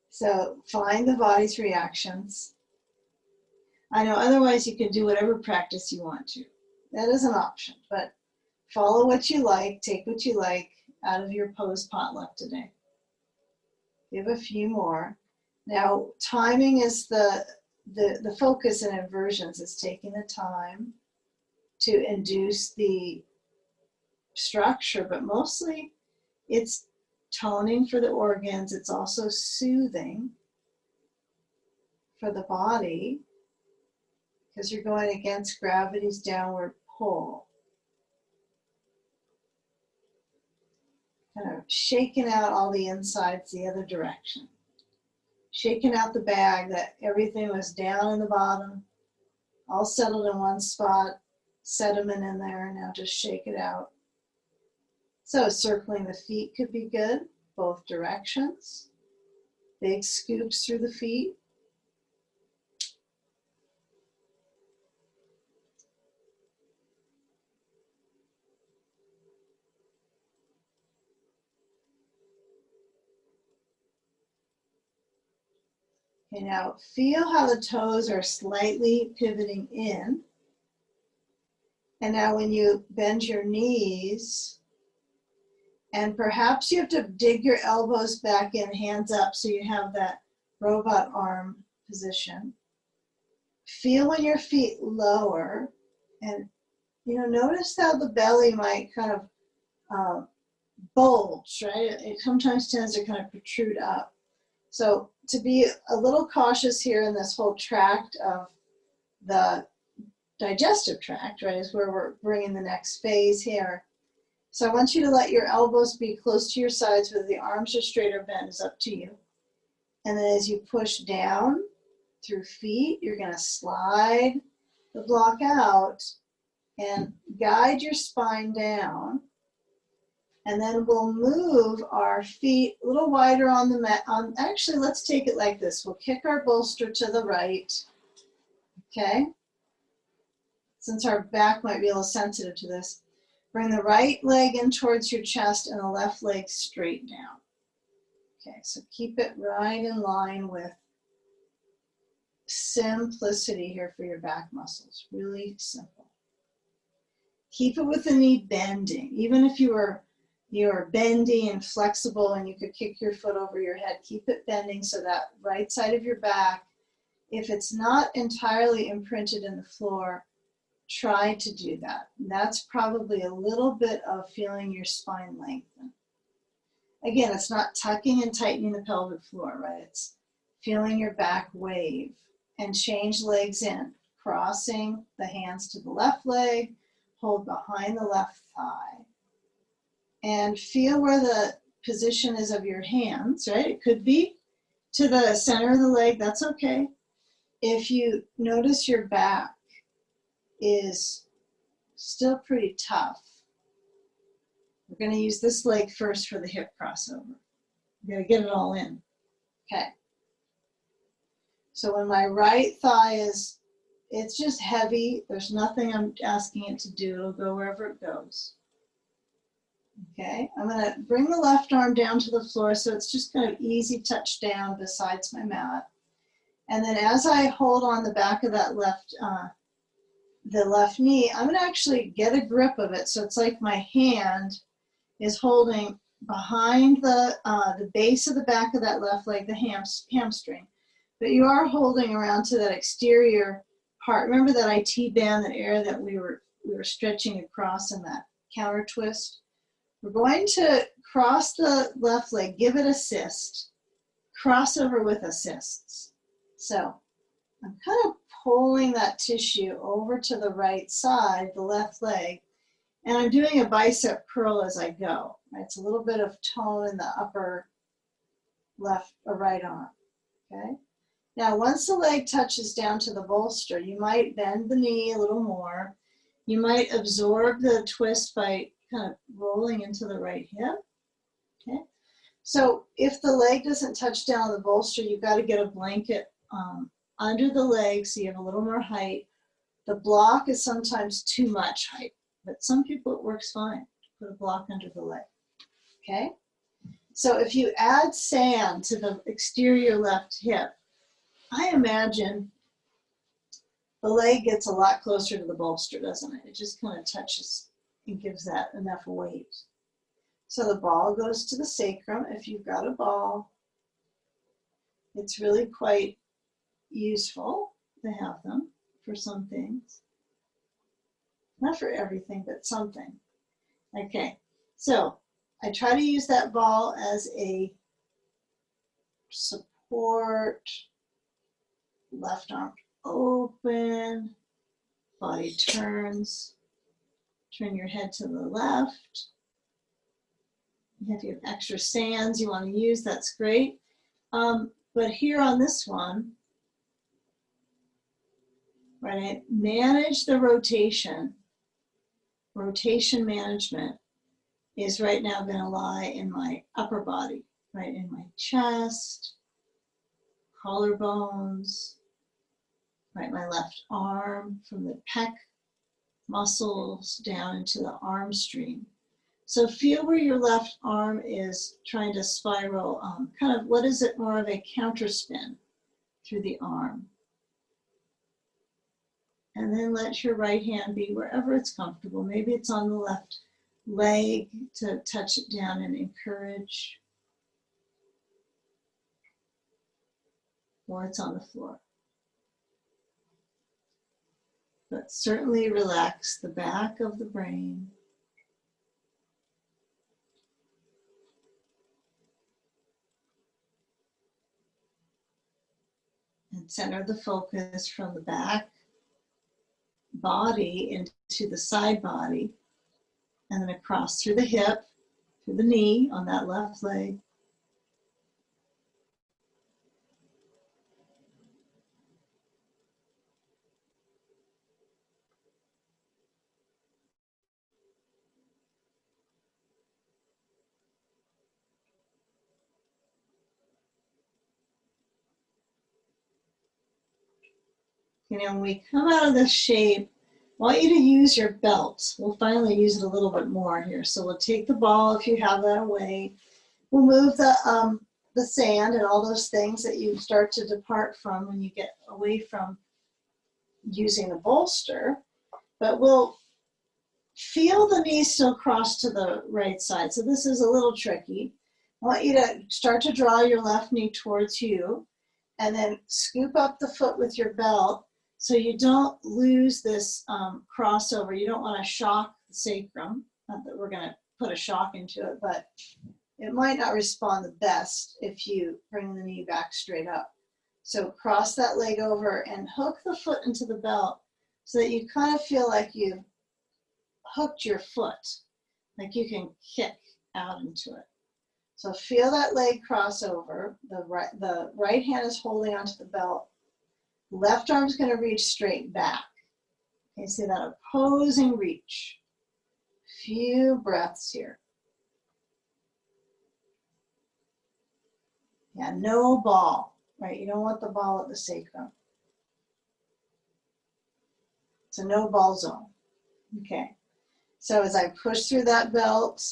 So find the body's reactions. I know otherwise you can do whatever practice you want to. That is an option, but follow what you like, take what you like out of your pose potluck today. Give a few more. Now, timing is the focus in inversions, is taking the time to induce the structure, but mostly it's toning for the organs. It's also soothing for the body because you're going against gravity's downward pull. Kind of shaking out all the insides the other direction. Shaking out the bag that everything was down in the bottom, all settled in one spot, sediment in there, and now just shake it out. So circling the feet could be good, both directions. Big scoops through the feet. Okay, now feel how the toes are slightly pivoting in. And now when you bend your knees, and perhaps you have to dig your elbows back in, hands up, so you have that robot arm position. Feel when your feet lower, and notice how the belly might kind of bulge, right? It sometimes tends to kind of protrude up. So to be a little cautious here in this whole tract of the digestive tract, right, is where we're bringing the next phase here. So I want you to let your elbows be close to your sides, whether the arms are straight or bent is up to you. And then as you push down through feet, you're going to slide the block out and guide your spine down. And then we'll move our feet a little wider on the mat. Actually, let's take it like this. We'll kick our bolster to the right, okay? Since our back might be a little sensitive to this. Bring the right leg in towards your chest and the left leg straight down. Okay, so keep it right in line with simplicity here for your back muscles. Really simple. Keep it with the knee bending. Even if you're bendy and flexible and you could kick your foot over your head, keep it bending so that right side of your back, if it's not entirely imprinted in the floor, try to do that. That's probably a little bit of feeling your spine lengthen. Again, it's not tucking and tightening the pelvic floor, right? It's feeling your back wave and change legs in, crossing the hands to the left leg, hold behind the left thigh. And feel where the position is of your hands, right? It could be to the center of the leg, that's okay. If you notice your back is still pretty tough, we're going to use this leg first for the hip crossover. We're going to get it all in. Okay. So when my right thigh is, it's just heavy, there's nothing I'm asking it to do, it'll go wherever it goes. Okay, I'm gonna bring the left arm down to the floor so it's just kind of easy touch down besides my mat. And then as I hold on the back of that the left knee, I'm gonna actually get a grip of it so it's like my hand is holding behind the base of the back of that left leg, the hamstring. But you are holding around to that exterior part. Remember that IT band, that area that we were stretching across in that counter twist? We're going to cross the left leg, give it assist, crossover with assists. So I'm kind of pulling that tissue over to the right side, the left leg, and I'm doing a bicep curl as I go. It's a little bit of tone in the upper left or right arm, okay? Now, once the leg touches down to the bolster, you might bend the knee a little more. You might absorb the twist by kind of rolling into the right hip, okay? So if the leg doesn't touch down the bolster, you've got to get a blanket under the leg so you have a little more height. The block is sometimes too much height, but some people it works fine to put a block under the leg, okay? So if you add sand to the exterior left hip, I imagine the leg gets a lot closer to the bolster, doesn't it? It just kind of touches and gives that enough weight. So the ball goes to the sacrum. If you've got a ball, it's really quite useful to have them for some things. Not for everything, but something. Okay, so I try to use that ball as a support. Left arm open, body turns, turn your head to the left. If you have extra sands you want to use, that's great. But here on this one, right, manage the rotation. Rotation management is right now going to lie in my upper body, right, in my chest, collarbones, right, my left arm from the pec muscles down into the arm stream. So feel where your left arm is trying to spiral, kind of, what is it, more of a counter spin through the arm. And then let your right hand be wherever it's comfortable. Maybe it's on the left leg to touch it down and encourage, or it's on the floor. But certainly relax the back of the brain. And center the focus from the back body into the side body, and then across through the hip, through the knee on that left leg. You know, when we come out of this shape, I want you to use your belt. We'll finally use it a little bit more here. So we'll take the ball, if you have that, away. We'll move the sand and all those things that you start to depart from when you get away from using the bolster. But we'll feel the knee still cross to the right side. So this is a little tricky. I want you to start to draw your left knee towards you and then scoop up the foot with your belt so you don't lose this crossover. You don't want to shock the sacrum. Not that we're going to put a shock into it, but it might not respond the best if you bring the knee back straight up. So cross that leg over and hook the foot into the belt so that you kind of feel like you've hooked your foot, like you can kick out into it. So feel that leg cross over. The right hand is holding onto the belt. Left arm's going to reach straight back. Okay, see that opposing reach. Few breaths here. Yeah, no ball, right? You don't want the ball at the sacrum. So no ball zone. Okay. So as I push through that belt,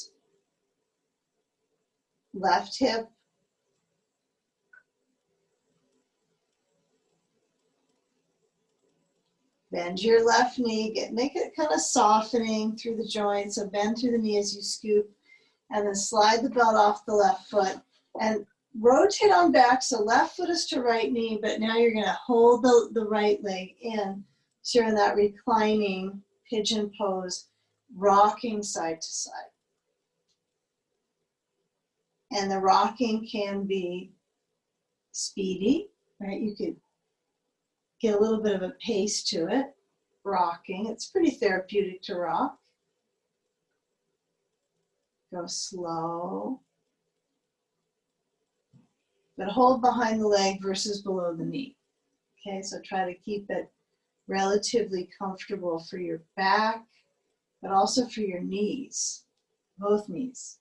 left hip, bend your left knee, make it kind of softening through the joint. So bend through the knee as you scoop, and then slide the belt off the left foot and rotate on back. So left foot is to right knee, but now you're going to hold the right leg in. So you're in that reclining pigeon pose, rocking side to side. And the rocking can be speedy, right? You could get a little bit of a pace to it, rocking. It's pretty therapeutic to rock. Go slow. But hold behind the leg versus below the knee. Okay, so try to keep it relatively comfortable for your back, but also for your knees, both knees.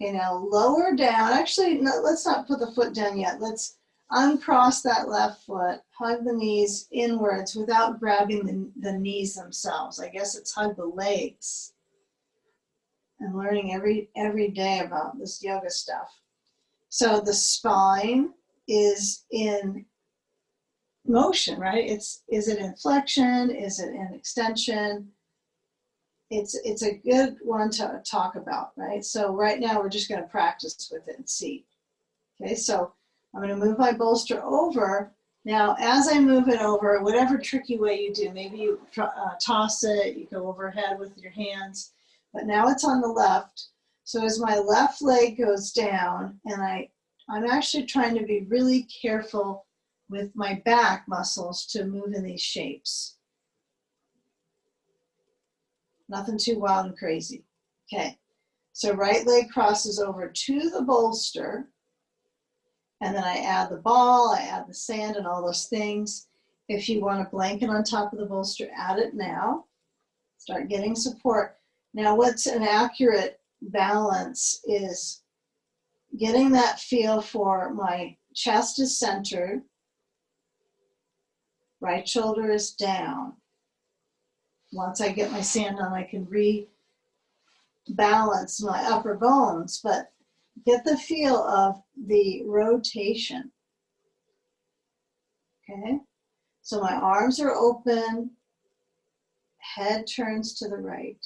Okay, now lower down. Actually, no, let's not put the foot down yet. Let's uncross that left foot, hug the knees inwards without grabbing the knees themselves. I guess it's hug the legs. I'm learning every day about this yoga stuff. So the spine is in motion, right? Is it in flexion? Is it in extension? It's a good one to talk about, right? So right now we're just going to practice with it and see. Okay, so I'm going to move my bolster over. Now, as I move it over, whatever tricky way you do, maybe you toss it, you go overhead with your hands, but now it's on the left. So as my left leg goes down, and I'm actually trying to be really careful with my back muscles to move in these shapes. Nothing too wild and crazy. Okay, so right leg crosses over to the bolster, and then I add the ball, I add the sand and all those things. If you want a blanket on top of the bolster, add it now. Start getting support. Now, what's an accurate balance is getting that feel for my chest is centered, right shoulder is down. Once I get my sand on, I can rebalance my upper bones, but get the feel of the rotation. Okay, so my arms are open, head turns to the right.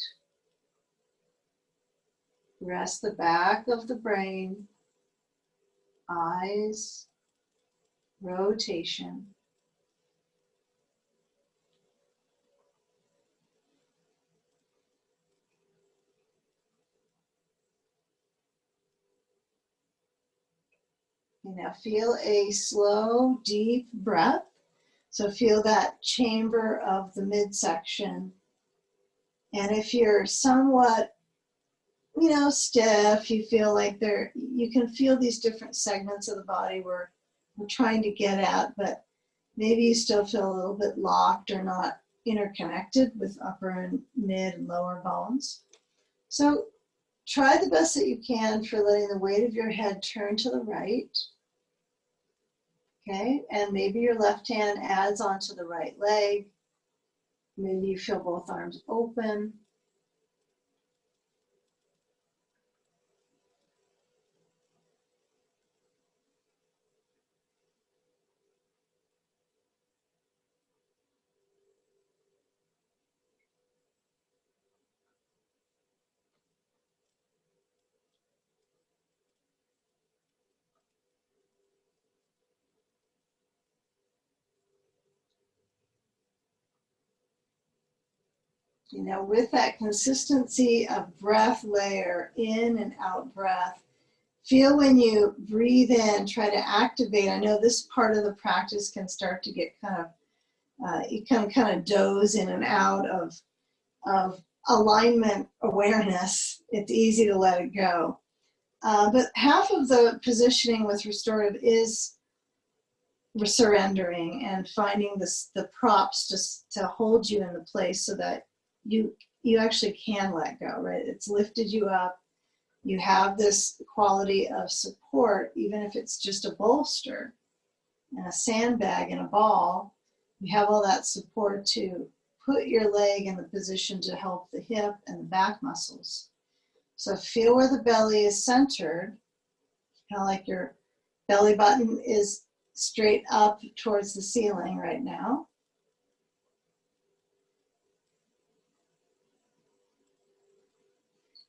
Rest the back of the brain, eyes, rotation. Now feel a slow, deep breath. So feel that chamber of the midsection. And if you're somewhat, stiff, you feel like you can feel these different segments of the body we're trying to get at, but maybe you still feel a little bit locked or not interconnected with upper and mid and lower bones. So try the best that you can for letting the weight of your head turn to the right. Okay, and maybe your left hand adds onto the right leg. Maybe you feel both arms open. With that consistency of breath layer, in and out breath, feel when you breathe in, try to activate. I know this part of the practice can start to get you can kind of doze in and out of alignment awareness. It's easy to let it go. But half of the positioning with restorative is surrendering and finding the props just to hold you in the place so that you actually can let go, right? It's lifted you up, You have this quality of support, even if it's just a bolster and a sandbag and a ball. You have all that support to put your leg in the position to help the hip and the back muscles. So feel where the belly is centered, kind of like your belly button is straight up towards the ceiling right now.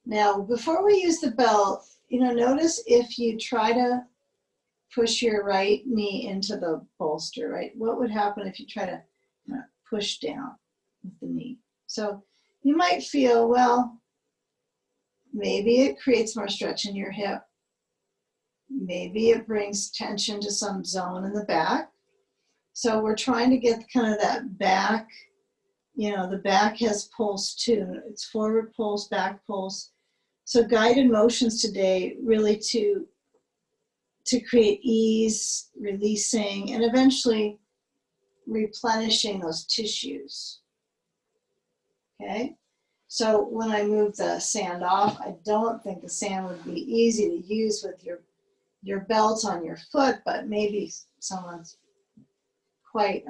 Now, before we use the belt, notice if you try to push your right knee into the bolster, right? What would happen if you try to push down with the knee? So you might feel, well, maybe it creates more stretch in your hip. Maybe it brings tension to some zone in the back. So we're trying to get kind of that back, the back has pulse too. It's forward pulse, back pulse. So guided motions today really to create ease, releasing, and eventually replenishing those tissues. Okay? So when I move the sand off, I don't think the sand would be easy to use with your belt on your foot, but maybe someone's quite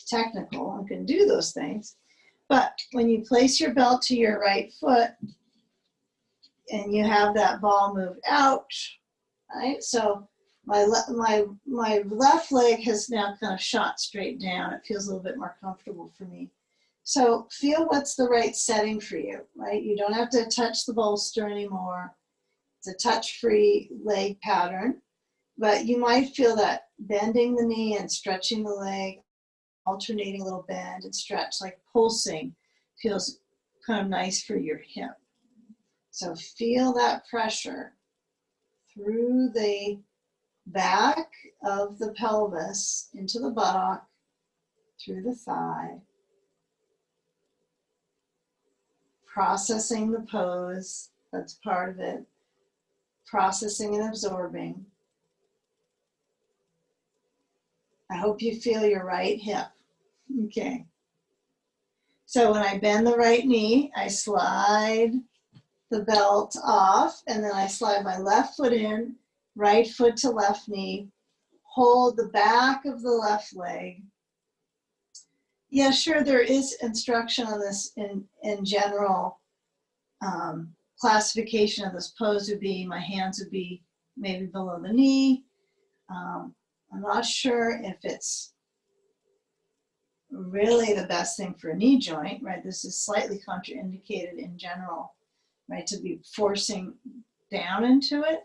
technical and can do those things. But when you place your belt to your right foot and you have that ball move out, right? So my left leg has now kind of shot straight down. It feels a little bit more comfortable for me. So feel what's the right setting for you, right? You don't have to touch the bolster anymore. It's a touch-free leg pattern, but you might feel that bending the knee and stretching the leg, alternating a little bend and stretch, like pulsing, feels kind of nice for your hip. So feel that pressure through the back of the pelvis into the buttock, through the thigh, processing the pose, that's part of it, processing and absorbing. I hope you feel your right hip. Okay. So when I bend the right knee, I slide the belt off, and then I slide my left foot in, right foot to left knee, hold the back of the left leg. Yeah, sure, there is instruction on this in general. Classification of this pose would be, my hands would be maybe below the knee. I'm not sure if it's really the best thing for a knee joint, right? This is slightly contraindicated in general, right? To be forcing down into it,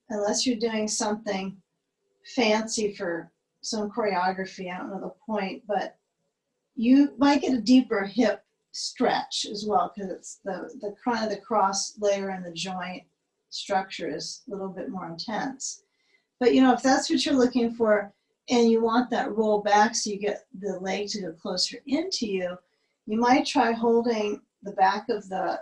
unless you're doing something fancy for some choreography. I don't know the point, but you might get a deeper hip stretch as well, because it's the kind of the cross layer in the joint structure is a little bit more intense. But if that's what you're looking for and you want that roll back so you get the leg to go closer into you, you might try holding the back of the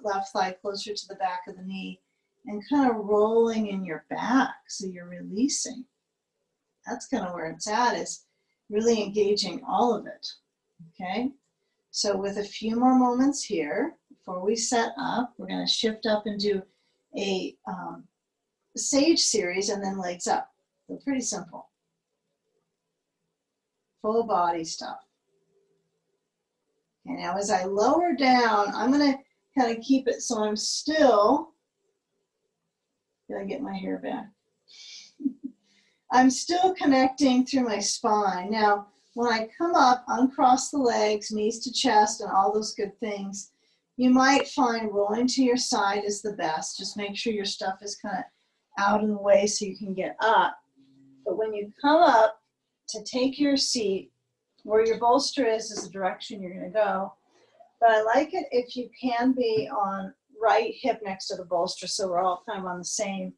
left thigh closer to the back of the knee and kind of rolling in your back so you're releasing. That's kind of where it's at, is really engaging all of it. Okay? So with a few more moments here, before we set up, we're going to shift up and do a sage series and then legs up. So pretty simple. Full body stuff. Okay, now as I lower down, I'm going to kind of keep it so I'm still, gotta get my hair back. I'm still connecting through my spine. Now, when I come up, uncross the legs, knees to chest, and all those good things, you might find rolling to your side is the best. Just make sure your stuff is kind of out of the way so you can get up. But when you come up to take your seat, where your bolster is the direction you're going to go. But I like it if you can be on right hip next to the bolster, so we're all kind of on the same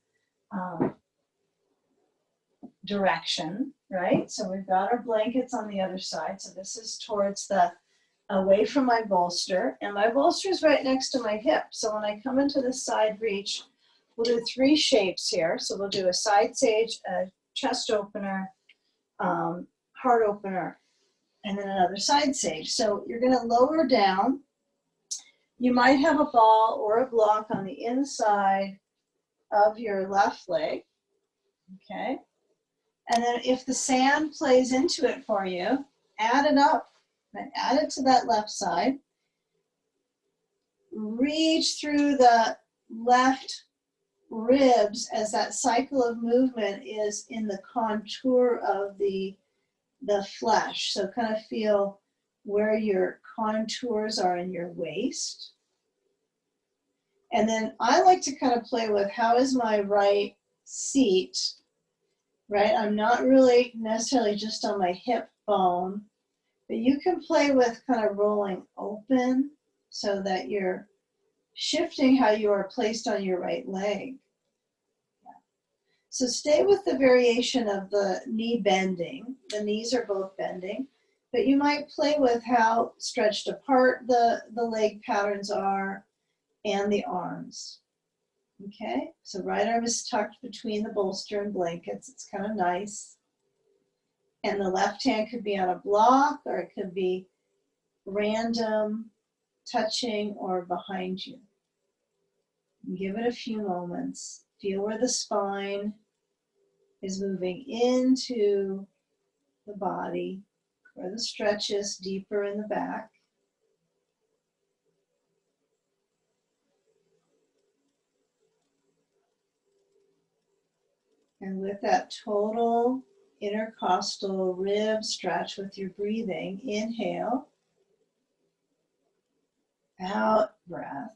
direction, right? So we've got our blankets on the other side. So this is towards the, away from my bolster, and my bolster is right next to my hip. So when I come into the side reach, we'll do 3 shapes here. So we'll do a side sage, a chest opener, heart opener, and then another side sage. So you're going to lower down You might have a ball or a block on the inside of your left leg, okay? And then if the sand plays into it for you, add it up, right? Add it to that left side. Reach through the left ribs as that cycle of movement is in the contour of the flesh. So kind of feel where your contours are in your waist. And then I like to kind of play with how is my right seat, right? I'm not really necessarily just on my hip bone, but you can play with kind of rolling open so that you're shifting how you are placed on your right leg. So stay with the variation of the knee bending. The knees are both bending, but you might play with how stretched apart the leg patterns are and the arms. Okay, so right arm is tucked between the bolster and blankets. It's kind of nice. And the left hand could be on a block, or it could be random, touching, or behind you. Give it a few moments. Feel where the spine is moving into the body, where the stretch is deeper in the back. And with that total intercostal rib stretch with your breathing, inhale, out breath.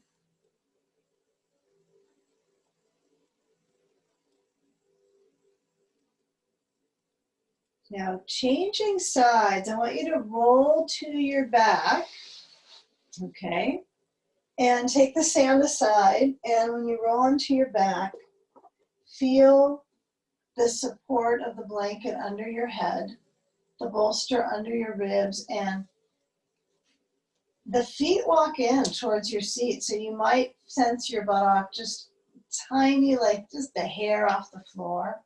Now changing sides, I want you to roll to your back, okay? And take the sand aside, and when you roll onto your back, feel the support of the blanket under your head, the bolster under your ribs, and the feet walk in towards your seat. So you might sense your buttock just tiny, like just the hair off the floor.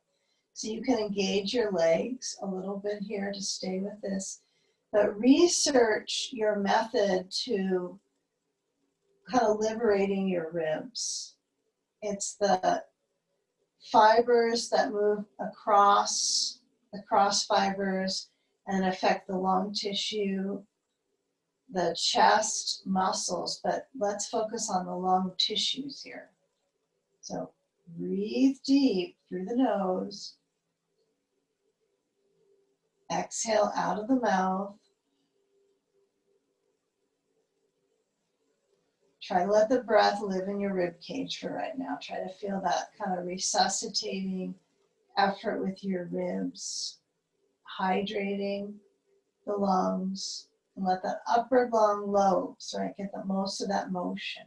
So you can engage your legs a little bit here to stay with this. But research your method to kind of liberating your ribs. It's the fibers that move across the cross fibers and affect the lung tissue, the chest muscles, but let's focus on the lung tissues here. So breathe deep through the nose. Exhale out of the mouth. Try to let the breath live in your rib cage for right now. Try to feel that kind of resuscitating effort with your ribs, hydrating the lungs, and let that upper lung lobes, right, get the most of that motion.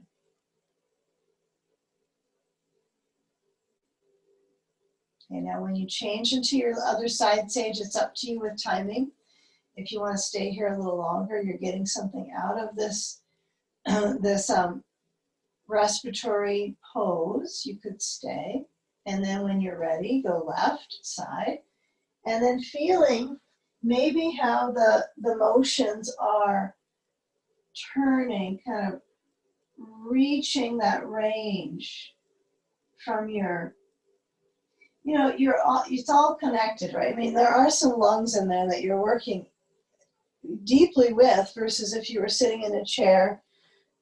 Okay, now when you change into your other side sage, it's up to you with timing. If you want to stay here a little longer, you're getting something out of this, respiratory pose, you could stay. And then when you're ready, go left side. And then feeling maybe how the motions are turning, kind of reaching that range from your, it's all connected, right? I mean, there are some lungs in there that you're working deeply with versus if you were sitting in a chair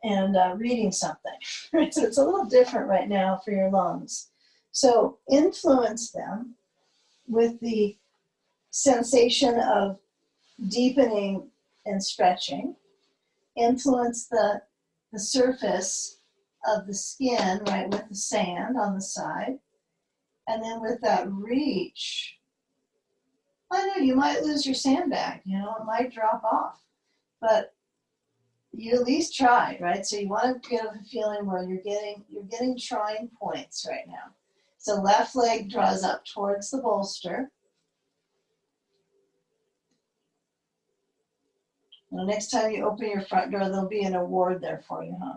and reading something, right? So it's a little different right now for your lungs. So influence them with the sensation of deepening and stretching. Influence the surface of the skin, right, with the sand on the side. And then with that reach, I know you might lose your sandbag, it might drop off, but you at least tried, right? So you want to get a feeling where you're getting trying points right now. So left leg draws up towards the bolster. Well, next time you open your front door, there'll be an award there for you, huh?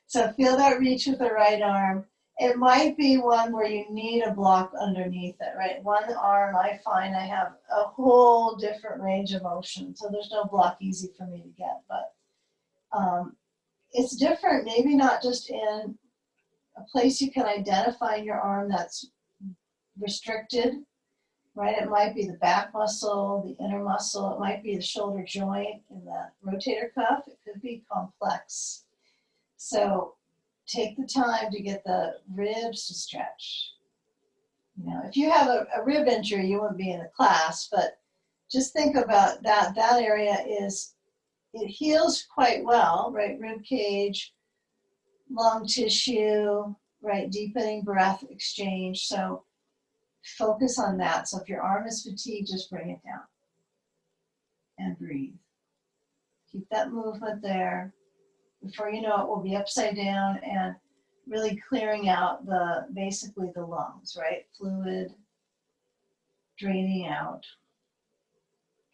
So feel that reach with the right arm. It might be one where you need a block underneath it, right? One arm, I find I have a whole different range of motion, so there's no block easy for me to get, but it's different, maybe not just in a place you can identify in your arm that's restricted, right? It might be the back muscle, the inner muscle, it might be the shoulder joint and the rotator cuff. It could be complex. So take the time to get the ribs to stretch. You know, if you have a rib injury, you wouldn't be in the class, but just think about that. That area it heals quite well, right? Rib cage, lung tissue, right? Deepening breath exchange. So focus on that. So if your arm is fatigued, just bring it down and breathe. Keep that movement there. Before you know it, we'll be upside down and really clearing out basically the lungs, right? Fluid draining out.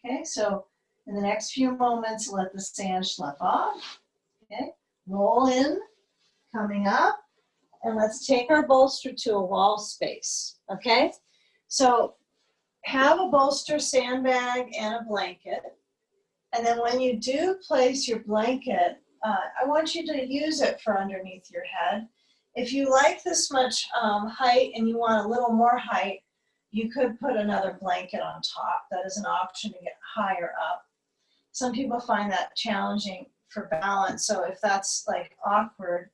Okay, so in the next few moments, let the sand slough off. Okay, roll in, coming up, and let's take our bolster to a wall space. Okay, so have a bolster, sandbag, and a blanket. And then when you do place your blanket, I want you to use it for underneath your head. If you like this much height and you want a little more height, you could put another blanket on top. That is an option to get higher up. Some people find that challenging for balance, so if that's like awkward,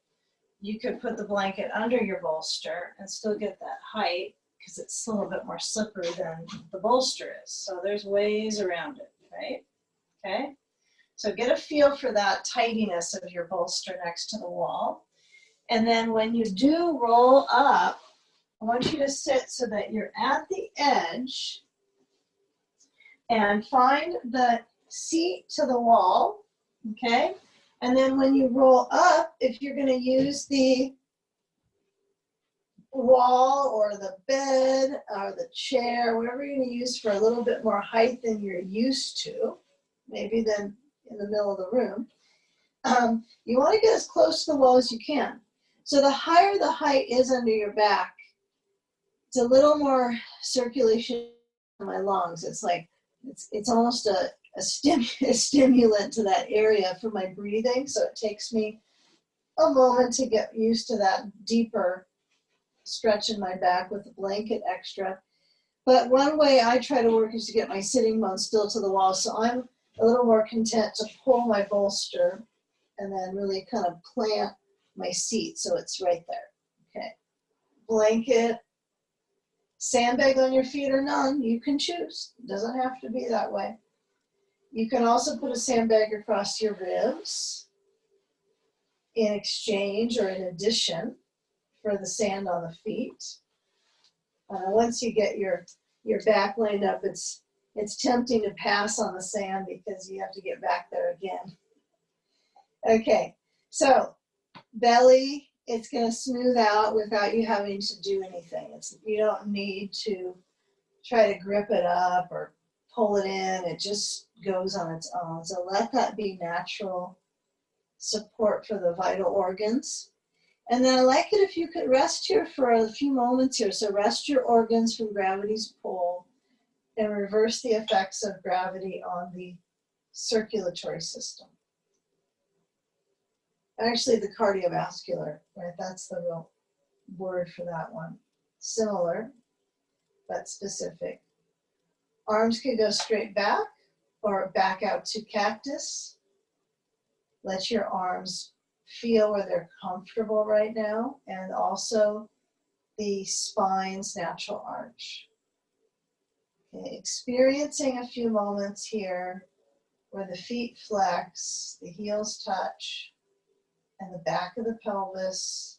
you could put the blanket under your bolster and still get that height because it's a little bit more slippery than the bolster is. So there's ways around it, right? Okay, so get a feel for that tidiness of your bolster next to the wall. And then when you do roll up, I want you to sit so that you're at the edge and find the seat to the wall, okay? And then when you roll up, if you're gonna use the wall or the bed or the chair, whatever you're gonna use for a little bit more height than you're used to, maybe than in the middle of the room, you wanna get as close to the wall as you can. So the higher the height is under your back, it's a little more circulation in my lungs. It's like, it's almost a stimulant to that area for my breathing. So it takes me a moment to get used to that deeper stretch in my back with the blanket extra. But one way I try to work is to get my sitting bones still to the wall. So I'm a little more content to pull my bolster and then really kind of plant my seat so it's right there. Okay. Blanket, sandbag on your feet or none, you can choose. It doesn't have to be that way. You can also put a sandbag across your ribs in exchange or in addition for the sand on the feet. Once you get your back lined up, it's tempting to pass on the sand because you have to get back there again. Okay, so belly, it's going to smooth out without you having to do anything. You don't need to try to grip it up or pull it in. It just goes on its own. So let that be natural support for the vital organs. And then I like it if you could rest here for a few moments here. So rest your organs from gravity's pull and reverse the effects of gravity on the circulatory system. Actually, the cardiovascular, right? That's the real word for that one. Similar, but specific. Arms can go straight back or back out to cactus. Let your arms feel where they're comfortable right now, and also the spine's natural arch. Okay, experiencing a few moments here where the feet flex, the heels touch, and the back of the pelvis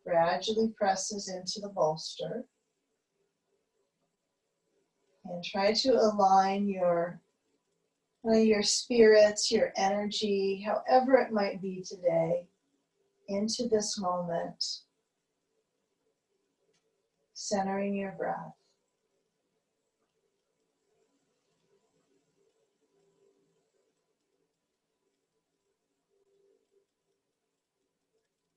gradually presses into the bolster. And try to align your spirits, your energy, however it might be today, into this moment, centering your breath.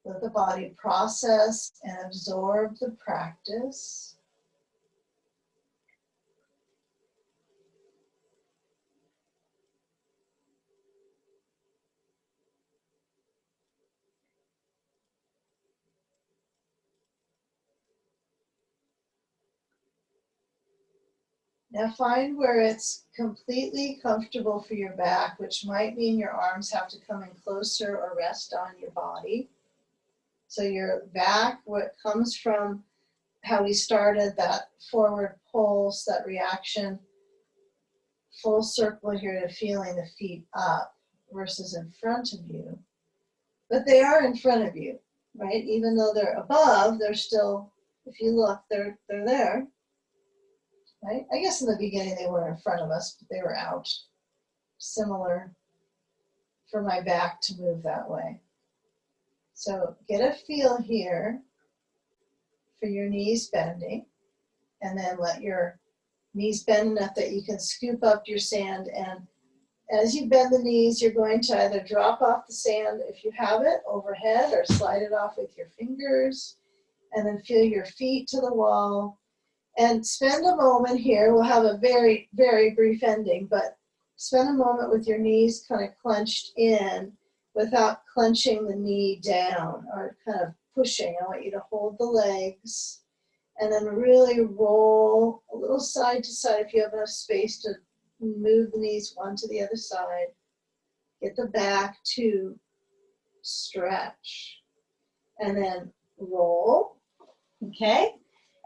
Let the body process and absorb the practice. Now find where it's completely comfortable for your back, which might mean your arms have to come in closer or rest on your body. So your back, what comes from how we started, that forward pulse, that reaction, full circle here to feeling the feet up versus in front of you. But they are in front of you, right? Even though they're above, they're still, if you look, they're there, right? I guess in the beginning they were in front of us, but they were out. Similar for my back to move that way. So get a feel here for your knees bending, and then let your knees bend enough that you can scoop up your sand, and as you bend the knees, you're going to either drop off the sand, if you have it, overhead, or slide it off with your fingers, and then feel your feet to the wall. And spend a moment here. We'll have a very, very brief ending, but spend a moment with your knees kind of clenched in without clenching the knee down or kind of pushing. I want you to hold the legs and then really roll a little side to side if you have enough space to move the knees one to the other side. Get the back to stretch. And then roll, okay?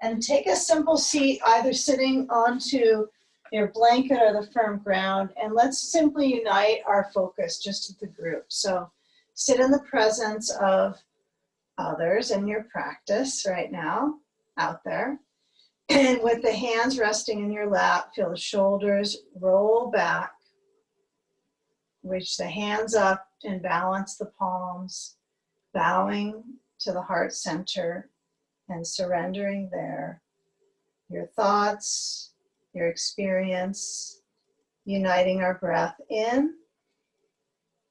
And take a simple seat, either sitting onto your blanket or the firm ground, and let's simply unite our focus just at the group. So sit in the presence of others in your practice right now, out there. And with the hands resting in your lap, feel the shoulders roll back. Reach the hands up and balance the palms, bowing to the heart center and surrendering there. Your thoughts, your experience, uniting our breath in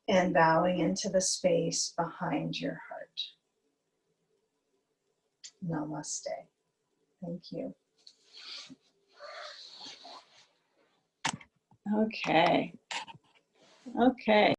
and bowing into the space behind your heart. Namaste. Thank you. Okay. Okay.